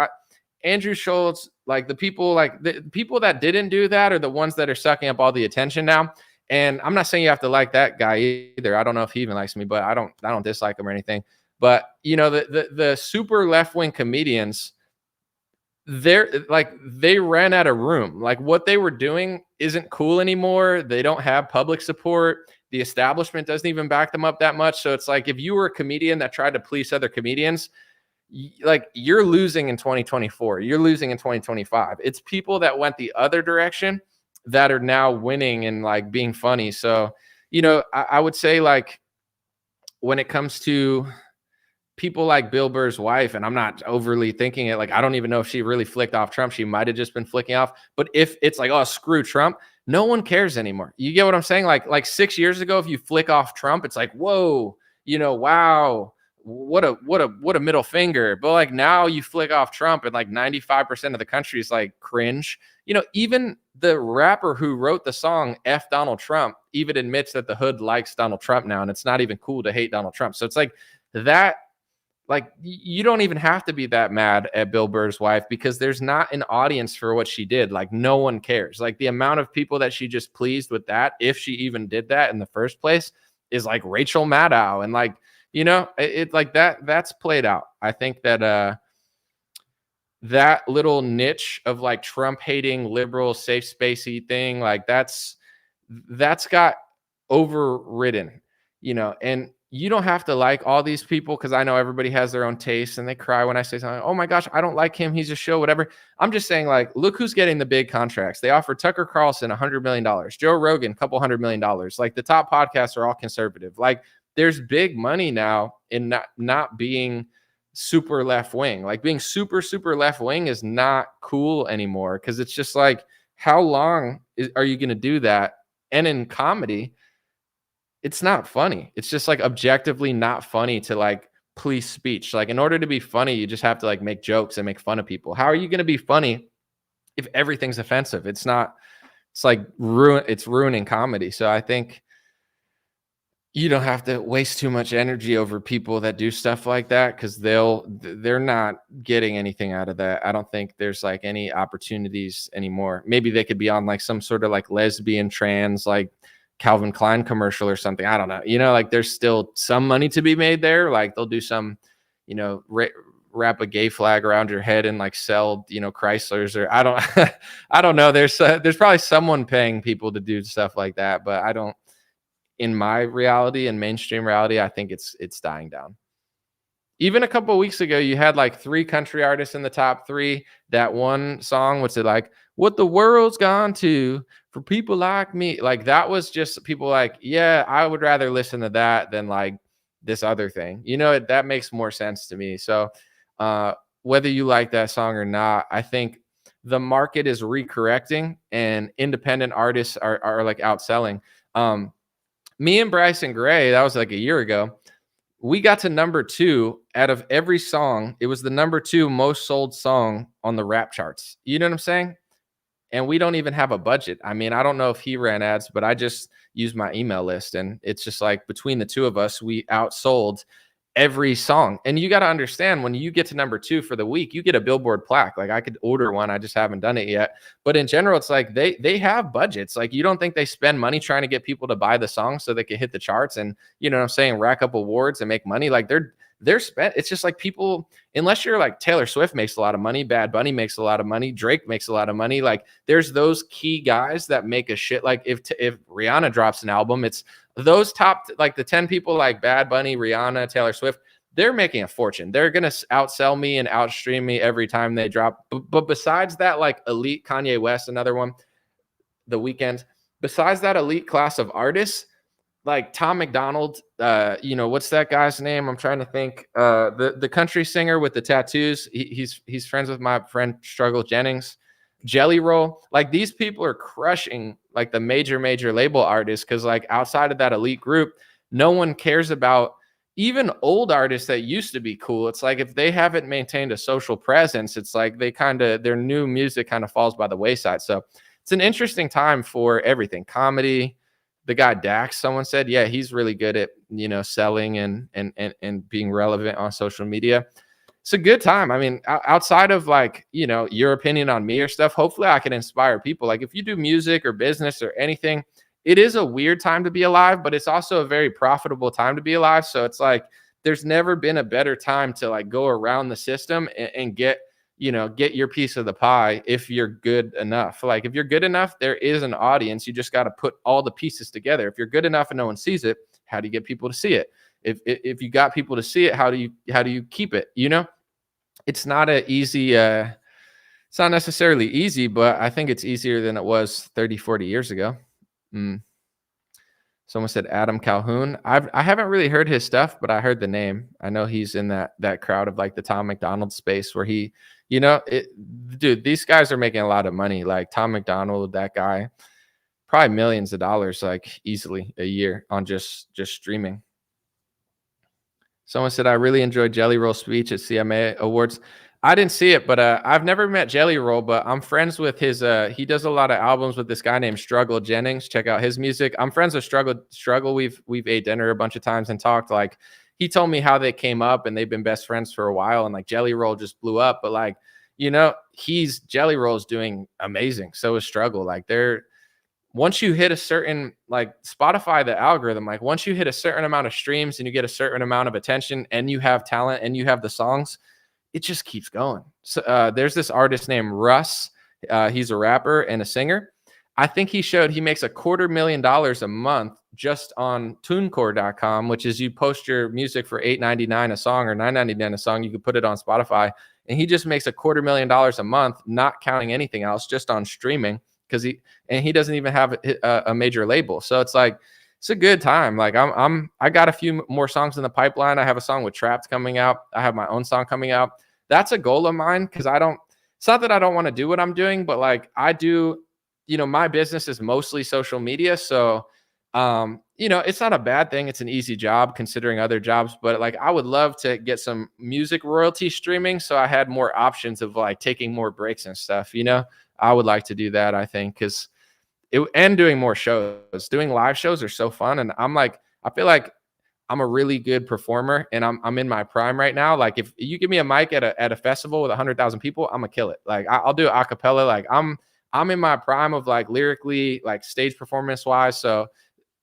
Andrew Schultz, like the people that didn't do that are the ones that are sucking up all the attention now. And I'm not saying you have to like that guy either. I don't know if he even likes me, but I don't dislike him or anything. But the super left-wing comedians, they ran out of room. Like what they were doing isn't cool anymore. They don't have public support. The establishment doesn't even back them up that much. So it's like if you were a comedian that tried to police other comedians, you're losing in 2024. You're losing in 2025. It's people that went the other direction that are now winning and like being funny. So, I would say like when it comes to people like Bill Burr's wife, and I'm not overly thinking it, like I don't even know if she really flicked off Trump. She might have just been flicking off. But if it's like, oh, screw Trump, no one cares anymore. You get what I'm saying? Like 6 years ago, if you flick off Trump, it's like, whoa, wow. What a middle finger. But like now you flick off Trump and like 95% of the country is like cringe. Even the rapper who wrote the song F Donald Trump even admits that the hood likes Donald Trump now, and it's not even cool to hate Donald Trump. So it's like that, like you don't even have to be that mad at Bill Burr's wife because there's not an audience for what she did. Like no one cares. Like the amount of people that she just pleased with that, if she even did that in the first place, is like Rachel Maddow. And like, it like that's played out. I think that that little niche of like Trump hating liberal safe spacey thing, like that's got overridden, and you don't have to like all these people because I know everybody has their own taste and they cry when I say something. Oh my gosh, I don't like him. He's a show, whatever. I'm just saying, like, look who's getting the big contracts. They offered Tucker Carlson $100 million, Joe Rogan, $200 million. Like the top podcasts are all conservative. Like there's big money now in not being super left wing. Like being super left wing is not cool anymore because it's just like, how long are you going to do that? And in comedy, it's not funny. It's just like objectively not funny to like police speech. Like in order to be funny, you just have to like make jokes and make fun of people. How are you going to be funny if everything's offensive? It's not. It's like it's ruining comedy. So I think you don't have to waste too much energy over people that do stuff like that because they're not getting anything out of that. I don't think there's like any opportunities anymore. Maybe they could be on like some sort of like lesbian, trans, like Calvin Klein commercial or something. I don't know. Like there's still some money to be made there. Like they'll do some, wrap a gay flag around your head and like sell, Chryslers or I don't know. There's probably someone paying people to do stuff like that, but I don't. In my reality and mainstream reality, I think it's dying down. Even a couple of weeks ago, you had like 3 country artists in the top 3. That one song, what's it like? What the world's gone to for people like me. Like that was just people like, yeah, I would rather listen to that than like this other thing. That makes more sense to me. So whether you like that song or not, I think the market is recorrecting and independent artists are like outselling. Me and Bryson Gray, that was like a year ago, we got to number 2 out of every song. It was the number 2 most sold song on the rap charts. You know what I'm saying? And we don't even have a budget. I mean, I don't know if he ran ads, but I just used my email list. And it's just like between the two of us, we outsold every song. And you got to understand, when you get to number 2 for the week, you get a Billboard plaque. Like I could order one. I just haven't done it yet. But in general, it's like they have budgets. Like you don't think they spend money trying to get people to buy the song so they can hit the charts and, you know what I'm saying, rack up awards and make money. Like they're spent. It's just like people, unless you're like Taylor Swift makes a lot of money, Bad Bunny makes a lot of money, Drake makes a lot of money. Like there's those key guys that make a shit. Like if Rihanna drops an album, it's those top, like the 10 people like Bad Bunny, Rihanna, Taylor Swift, they're making a fortune. They're going to outsell me and outstream me every time they drop. But besides that, like elite Kanye West, another one, The Weeknd, besides that elite class of artists, like Tom McDonald, what's that guy's name? I'm trying to think. The country singer with the tattoos. He's friends with my friend Struggle Jennings. Jelly Roll. Like these people are crushing like the major label artists because like outside of that elite group, no one cares about even old artists that used to be cool. It's like if they haven't maintained a social presence, it's like their new music kind of falls by the wayside. So it's an interesting time for everything. Comedy. The guy Dax, someone said, yeah, he's really good at, selling and being relevant on social media. it's a good time. I mean, outside of like, you know, your opinion on me or stuff, hopefully I can inspire people. Like if you do music or business or anything, it is a weird time to be alive, but it's also a very profitable time to be alive. So it's like, there's never been a better time to like go around the system and get, you know, get your piece of the pie if you're good enough. Like if you're good enough, there is an audience. You just got to put all the pieces together. If you're good enough and no one sees it, how do you get people to see it? If you got people to see it, how do you keep it? You know, it's not an easy, it's not necessarily easy, but I think it's easier than it was 30, 40 years ago. Someone said Adam Calhoun. I haven't really heard his stuff, but I heard the name. I know he's in that crowd of like the Tom McDonald space where he, you know, dude, these guys are making a lot of money. Like Tom McDonald, that guy, probably millions of dollars, like easily a year on just streaming. Someone said, I really enjoyed Jelly Roll's speech at CMA Awards. I didn't see it, but I've never met Jelly Roll, but I'm friends with his, he does a lot of albums with this guy named Struggle Jennings. Check out his music. I'm friends with Struggle. We've ate dinner a bunch of times and talked. Like he told me how they came up and they've been best friends for a while. And like Jelly Roll just blew up, but like, you know, Jelly Roll's doing amazing. So is Struggle. Like once you hit a certain, like Spotify, the algorithm, like once you hit a certain amount of streams and you get a certain amount of attention and you have talent and you have the songs, it just keeps going. So there's this artist named Russ. He's a rapper and a singer. I think he makes $250,000 a month just on TuneCore.com, which is you post your music for $8.99 a song or $9.99 a song. You can put it on Spotify, and he just makes $250,000 a month, not counting anything else, just on streaming. He doesn't even have a major label. So it's like, it's a good time. Like I got a few more songs in the pipeline. I have a song with Trapped coming out. I have my own song coming out. That's a goal of mine. Cause it's not that I don't want to do what I'm doing, but like I do, you know, my business is mostly social media. So, you know, it's not a bad thing. It's an easy job considering other jobs, but like, I would love to get some music royalty streaming. So I had more options of like taking more breaks and stuff, you know, I would like to do that. I think, cause and doing more shows, doing live shows are so fun. And I feel like I'm a really good performer and I'm in my prime right now. Like if you give me a mic at a festival with 100,000 people, I'm gonna kill it. Like I'll do a cappella. Like I'm in my prime of like lyrically, like stage performance wise. So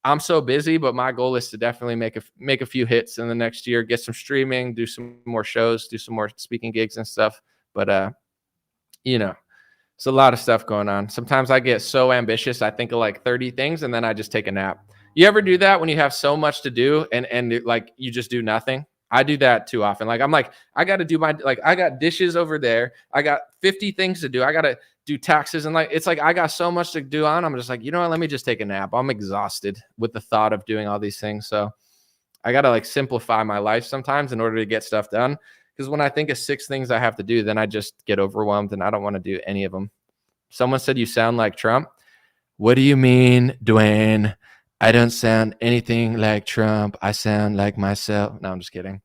I'm so busy, but my goal is to definitely make a few hits in the next year, get some streaming, do some more shows, do some more speaking gigs and stuff. But you know, it's a lot of stuff going on. Sometimes I get so ambitious, I think of like 30 things and then I just take a nap. You ever do that when you have so much to do and like you just do nothing? I do that too often. Like I'm like, I got to do I got dishes over there. I got 50 things to do. I got to do taxes. And like, it's like, I got so much to do on. I'm just like, you know what? Let me just take a nap. I'm exhausted with the thought of doing all these things. So I got to like simplify my life sometimes in order to get stuff done. Because when I think of 6 things I have to do, then I just get overwhelmed and I don't want to do any of them. Someone said you sound like Trump. What do you mean, Dwayne? I don't sound anything like Trump. I sound like myself. No, I'm just kidding.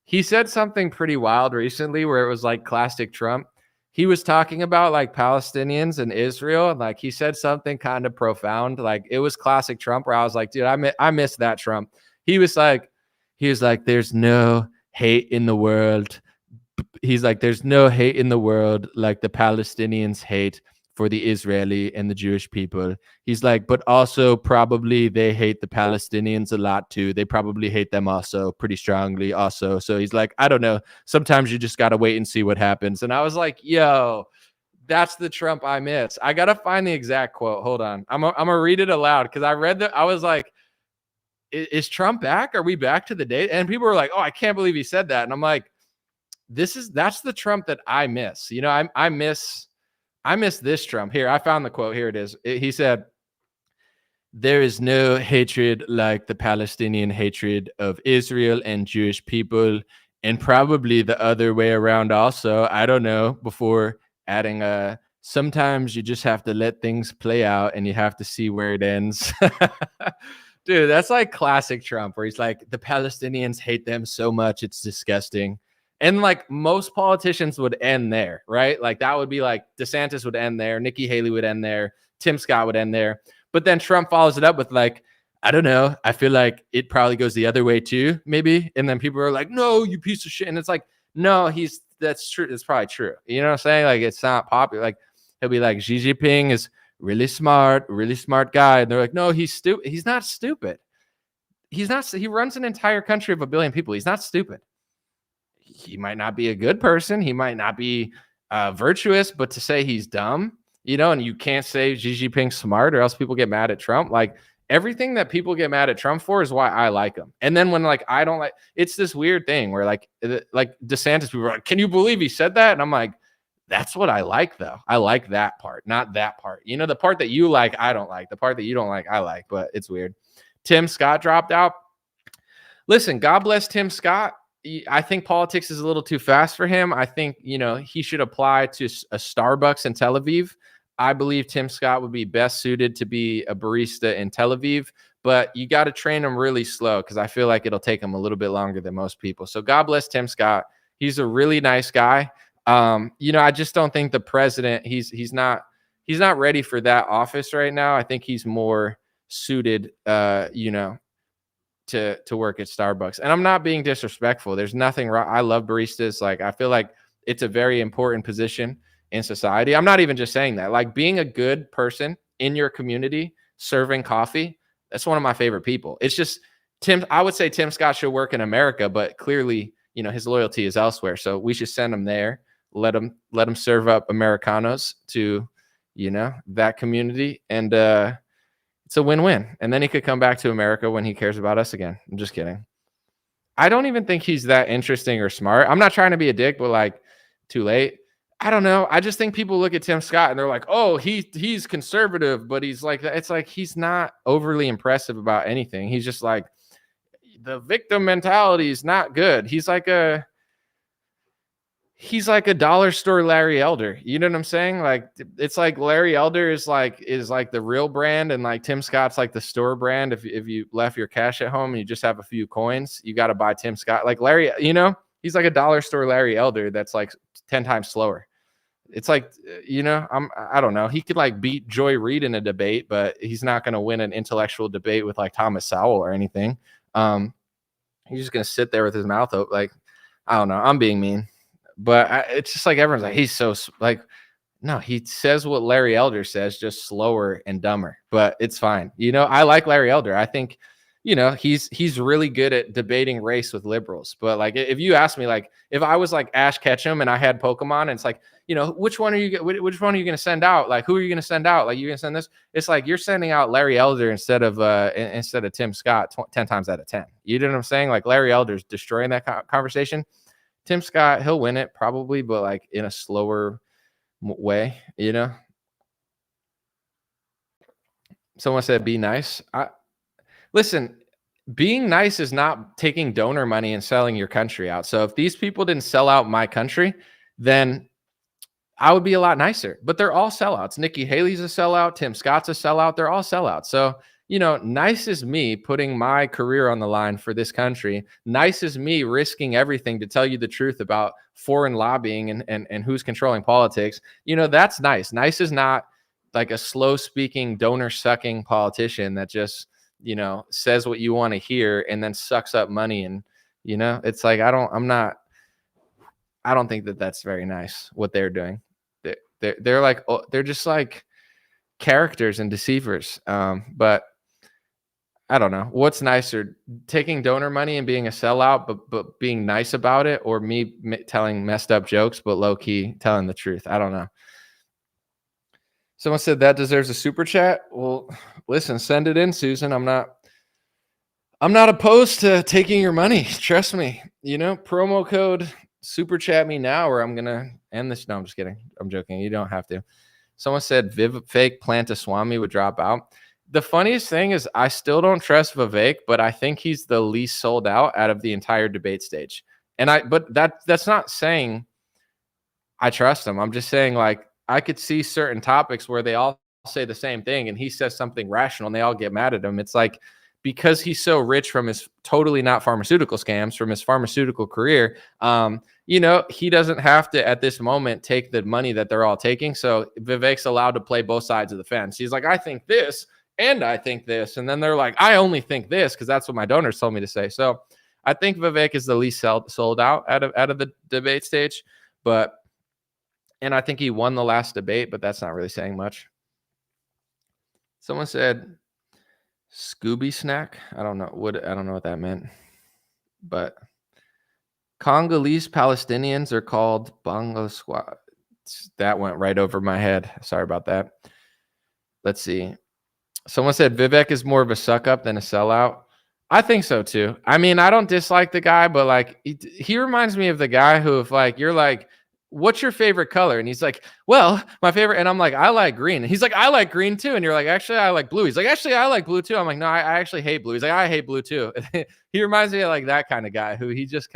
He said something pretty wild recently where it was like classic Trump. He was talking about like Palestinians and Israel. And like he said something kind of profound. Like it was classic Trump where I was like, dude, I miss that Trump. He was like, there's no hate in the world. He's like, there's no hate in the world like the Palestinians hate for the Israeli and the Jewish people. He's like, but also probably they hate the Palestinians a lot too. They probably hate them also pretty strongly also. So he's like, I don't know. Sometimes you just got to wait and see what happens. And I was like, yo, that's the Trump I miss. I got to find the exact quote. Hold on. I'm going to read it aloud because I read that. I was like, is Trump back? Are we back to the date? And people were like, oh, I can't believe he said that. And I'm like, that's the Trump that I miss. You know, I miss this Trump. Here, I found the quote. Here it is. He said, there is no hatred like the Palestinian hatred of Israel and Jewish people, and probably the other way around also. I don't know, before adding sometimes you just have to let things play out and you have to see where it ends. Dude, that's like classic Trump, where he's like, the Palestinians hate them so much, it's disgusting. And like most politicians would end there, right? Like that would be like DeSantis would end there, Nikki Haley would end there, Tim Scott would end there. But then Trump follows it up with like, I don't know, I feel like it probably goes the other way too, maybe. And then people are like, no, you piece of shit. And it's like, no, that's true. It's probably true. You know what I'm saying? Like, it's not popular. Like, he'll be like, Xi Jinping is really smart guy. And they're like, no, he's stupid. He's not stupid. He's not. He runs an entire country of 1 billion people. He's not stupid. He might not be a good person. He might not be virtuous, but to say he's dumb, you know, and you can't say Xi Jinping's smart or else people get mad at Trump. Like, everything that people get mad at Trump for is why I like him. And then when like I don't like, it's this weird thing where like DeSantis, people are like, can you believe he said that? And I'm like, that's what I like though. I like that part, not that part. You know, the part that you like, I don't like. The part that you don't like, I like. But it's weird. Tim Scott dropped out. Listen, God bless Tim Scott. I think politics is a little too fast for him. I think, you know, he should apply to a Starbucks in Tel Aviv. I believe Tim Scott would be best suited to be a barista in Tel Aviv, but you got to train him really slow because I feel like it'll take him a little bit longer than most people. So God bless Tim Scott. He's a really nice guy. You know, I just don't think the president, he's not ready for that office right now. I think he's more suited, you know, to work at Starbucks. And I'm not being disrespectful. There's nothing wrong. I love baristas. Like, I feel like it's a very important position in society. I'm not even just saying that. Like, being a good person in your community, serving coffee, that's one of my favorite people. It's just I would say Tim Scott should work in America, but clearly, you know, his loyalty is elsewhere. So we should send him there, let him serve up Americanos to, you know, that community. And it's a win-win. And then he could come back to America when he cares about us again. I'm just kidding. I don't even think he's that interesting or smart. I'm not trying to be a dick, but like, too late. I don't know. I just think people look at Tim Scott and they're like, oh, he's conservative, but he's like, it's like, he's not overly impressive about anything. He's just like, the victim mentality is not good. He's like a dollar store Larry Elder. You know what I'm saying? Like, it's like Larry Elder is like the real brand, and like Tim Scott's like the store brand. If you left your cash at home and you just have a few coins, you got to buy Tim Scott. Like Larry, you know, he's like a dollar store Larry Elder that's like 10 times slower. It's like, you know, I don't know. He could like beat Joy Reid in a debate, but he's not going to win an intellectual debate with like Thomas Sowell or anything. He's just going to sit there with his mouth open. Like, I don't know. I'm being mean, but it's just like everyone's like, he's so like, no, he says what Larry Elder says, just slower and dumber, but it's fine. You know, I like Larry Elder. I think, you know, he's really good at debating race with liberals. But like, if you ask me, like, if I was like Ash Ketchum and I had Pokemon, and it's like, you know, which one are you going to send out? Like, who are you going to send out? Like, you're going to send this? It's like you're sending out Larry Elder instead of Tim Scott 10 times out of 10. You know what I'm saying? Like, Larry Elder's destroying that conversation. Tim Scott, he'll win it probably, but like in a slower way, you know? Someone said, be nice. Listen, being nice is not taking donor money and selling your country out. So if these people didn't sell out my country, then I would be a lot nicer. But they're all sellouts. Nikki Haley's a sellout. Tim Scott's a sellout. They're all sellouts. So, you know, nice is me putting my career on the line for this country. Nice is me risking everything to tell you the truth about foreign lobbying and who's controlling politics. You know, that's nice. Nice is not like a slow-speaking, donor-sucking politician that just, you know, says what you want to hear and then sucks up money. And, you know, it's like, I don't think that that's very nice what they're doing. They're like, oh, they're just like characters and deceivers. But I don't know what's nicer, taking donor money and being a sellout, but being nice about it, or me telling messed up jokes, but low key telling the truth. I don't know. Someone said that deserves a super chat. Well, listen, send it in, Susan. I'm not opposed to taking your money. Trust me. You know, promo code super chat me now, or I'm gonna end this. No, I'm just kidding. I'm joking. You don't have to. Someone said Vivek Plantaswamy would drop out. The funniest thing is I still don't trust Vivek, but I think he's the least sold out of the entire debate stage. But that's not saying I trust him. I'm just saying, like, I could see certain topics where they all say the same thing and he says something rational and they all get mad at him. It's like, because he's so rich from his totally not pharmaceutical scams, from his pharmaceutical career, you know, he doesn't have to at this moment take the money that they're all taking. So Vivek's allowed to play both sides of the fence. He's like, I think this and I think this. And then they're like, I only think this because that's what my donors told me to say. So I think Vivek is the least sold out out of the debate stage, and I think he won the last debate, but that's not really saying much. Someone said Scooby snack. I don't know what that meant, but Congolese Palestinians are called Bangla. That went right over my head. Sorry about that. Let's see. Someone said Vivek is more of a suck up than a sellout. I think so too. I mean, I don't dislike the guy, but like he reminds me of the guy who, if like you're like, what's your favorite color? And he's like, well, my favorite. And I'm like, I like green. And he's like, I like green too. And you're like, actually, I like blue. He's like, actually, I like blue too. I'm like, no, I actually hate blue. He's like, I hate blue too. He reminds me of like that kind of guy who he just,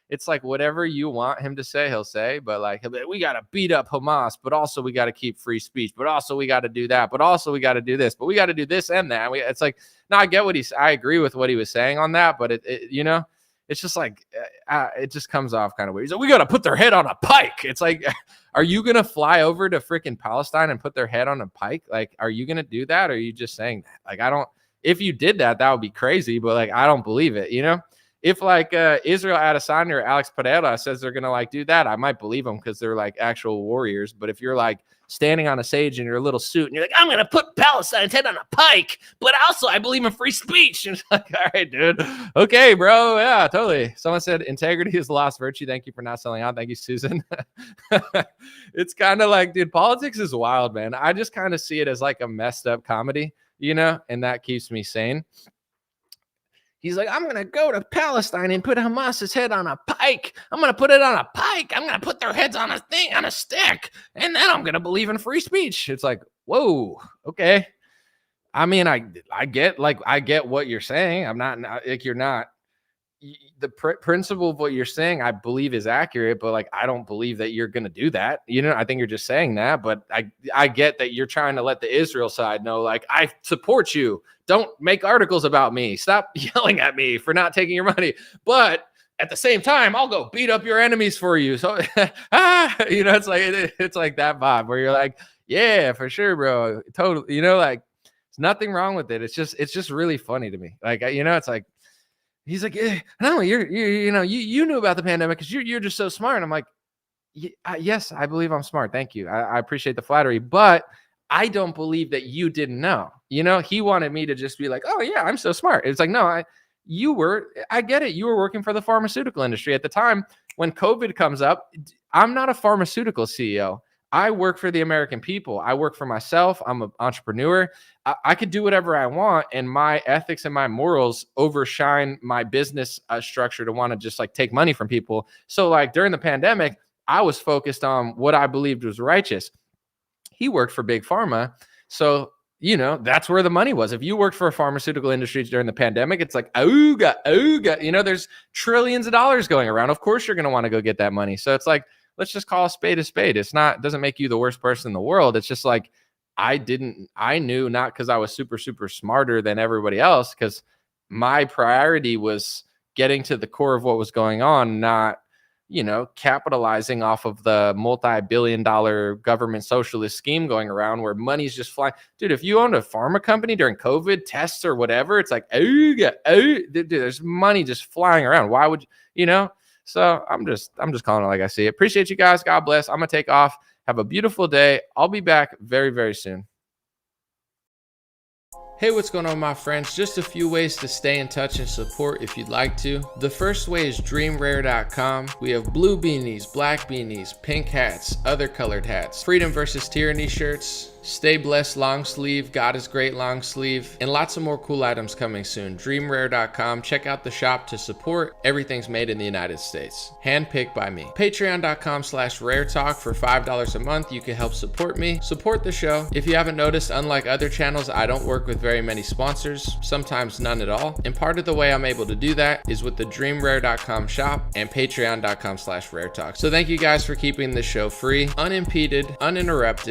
it's like whatever you want him to say, he'll say, but like, we got to beat up Hamas, but also we got to keep free speech, but also we got to do that, but also we got to do this, but we got to do this and that. It's like, no, I agree with what he was saying on that, but it's just like, it just comes off kind of weird. He's like, we got to put their head on a pike. It's like, are you going to fly over to freaking Palestine and put their head on a pike? Like, are you going to do that? Or are you just saying that? Like, if you did that, that would be crazy, but like, I don't believe it, If like Israel Adesanya or Alex Pereira says they're going to like do that, I might believe them because they're like actual warriors. But if you're like standing on a stage in your little suit and you're like, I'm going to put Palestine's head on a pike, but also I believe in free speech. And it's like, all right, dude. Okay, bro. Yeah, totally. Someone said integrity is the lost virtue. Thank you for not selling out. Thank you, Susan. It's kind of like, dude, politics is wild, man. I just kind of see it as like a messed up comedy, and that keeps me sane. He's like, I'm going to go to Palestine and put Hamas's head on a pike. I'm going to put it on a pike. I'm going to put their heads on a stick. And then I'm going to believe in free speech. It's like, whoa, okay. I mean, I get what you're saying. I'm not like, you're not. The principle of what you're saying, I believe is accurate, but like, I don't believe that you're going to do that. I think you're just saying that, but I get that you're trying to let the Israel side know, like, I support you. Don't make articles about me. Stop yelling at me for not taking your money. But at the same time, I'll go beat up your enemies for you. So, it's like that vibe where you're like, yeah, for sure, bro. Totally. Like, there's nothing wrong with it. It's just really funny to me. Like, it's like, he's like, yeah, no, you knew about the pandemic because you're just so smart. And I'm like, yes, I believe I'm smart. Thank you. I appreciate the flattery, but I don't believe that you didn't know. He wanted me to just be like, oh yeah, I'm so smart. It's like, no, I get it. You were working for the pharmaceutical industry at the time when COVID comes up. I'm not a pharmaceutical CEO. I work for the American people. I work for myself. I'm an entrepreneur. I could do whatever I want, and my ethics and my morals overshine my business structure to want to just like take money from people. So like during the pandemic, I was focused on what I believed was righteous. He worked for Big Pharma. So, that's where the money was. If you worked for a pharmaceutical industry during the pandemic, it's like, ooga. There's trillions of dollars going around. Of course, you're going to want to go get that money. So it's like, let's just call a spade a spade. Doesn't make you the worst person in the world. It's just like, I knew, not because I was super, super smarter than everybody else, because my priority was getting to the core of what was going on, not, capitalizing off of the multi-billion-dollar government socialist scheme going around where money's just flying. Dude, if you owned a pharma company during COVID tests or whatever, it's like, dude, there's money just flying around. Why would you, So I'm just calling it like I see it. Appreciate you guys. God bless. I'm going to take off. Have a beautiful day. I'll be back very, very soon. Hey, what's going on, my friends? Just a few ways to stay in touch and support if you'd like to. The first way is dreamrare.com. We have blue beanies, black beanies, pink hats, other colored hats, freedom versus tyranny shirts, stay blessed long sleeve, God is great long sleeve, and lots of more cool items coming soon. Dreamrare.com. Check out the shop to support. Everything's made in the United States. Handpicked by me. Patreon.com/raretalk for $5 a month. You can help support me, support the show. If you haven't noticed, unlike other channels, I don't work with very many sponsors, sometimes none at all. And part of the way I'm able to do that is with the dreamrare.com shop and patreon.com/raretalk. So thank you guys for keeping this show free, unimpeded, uninterrupted.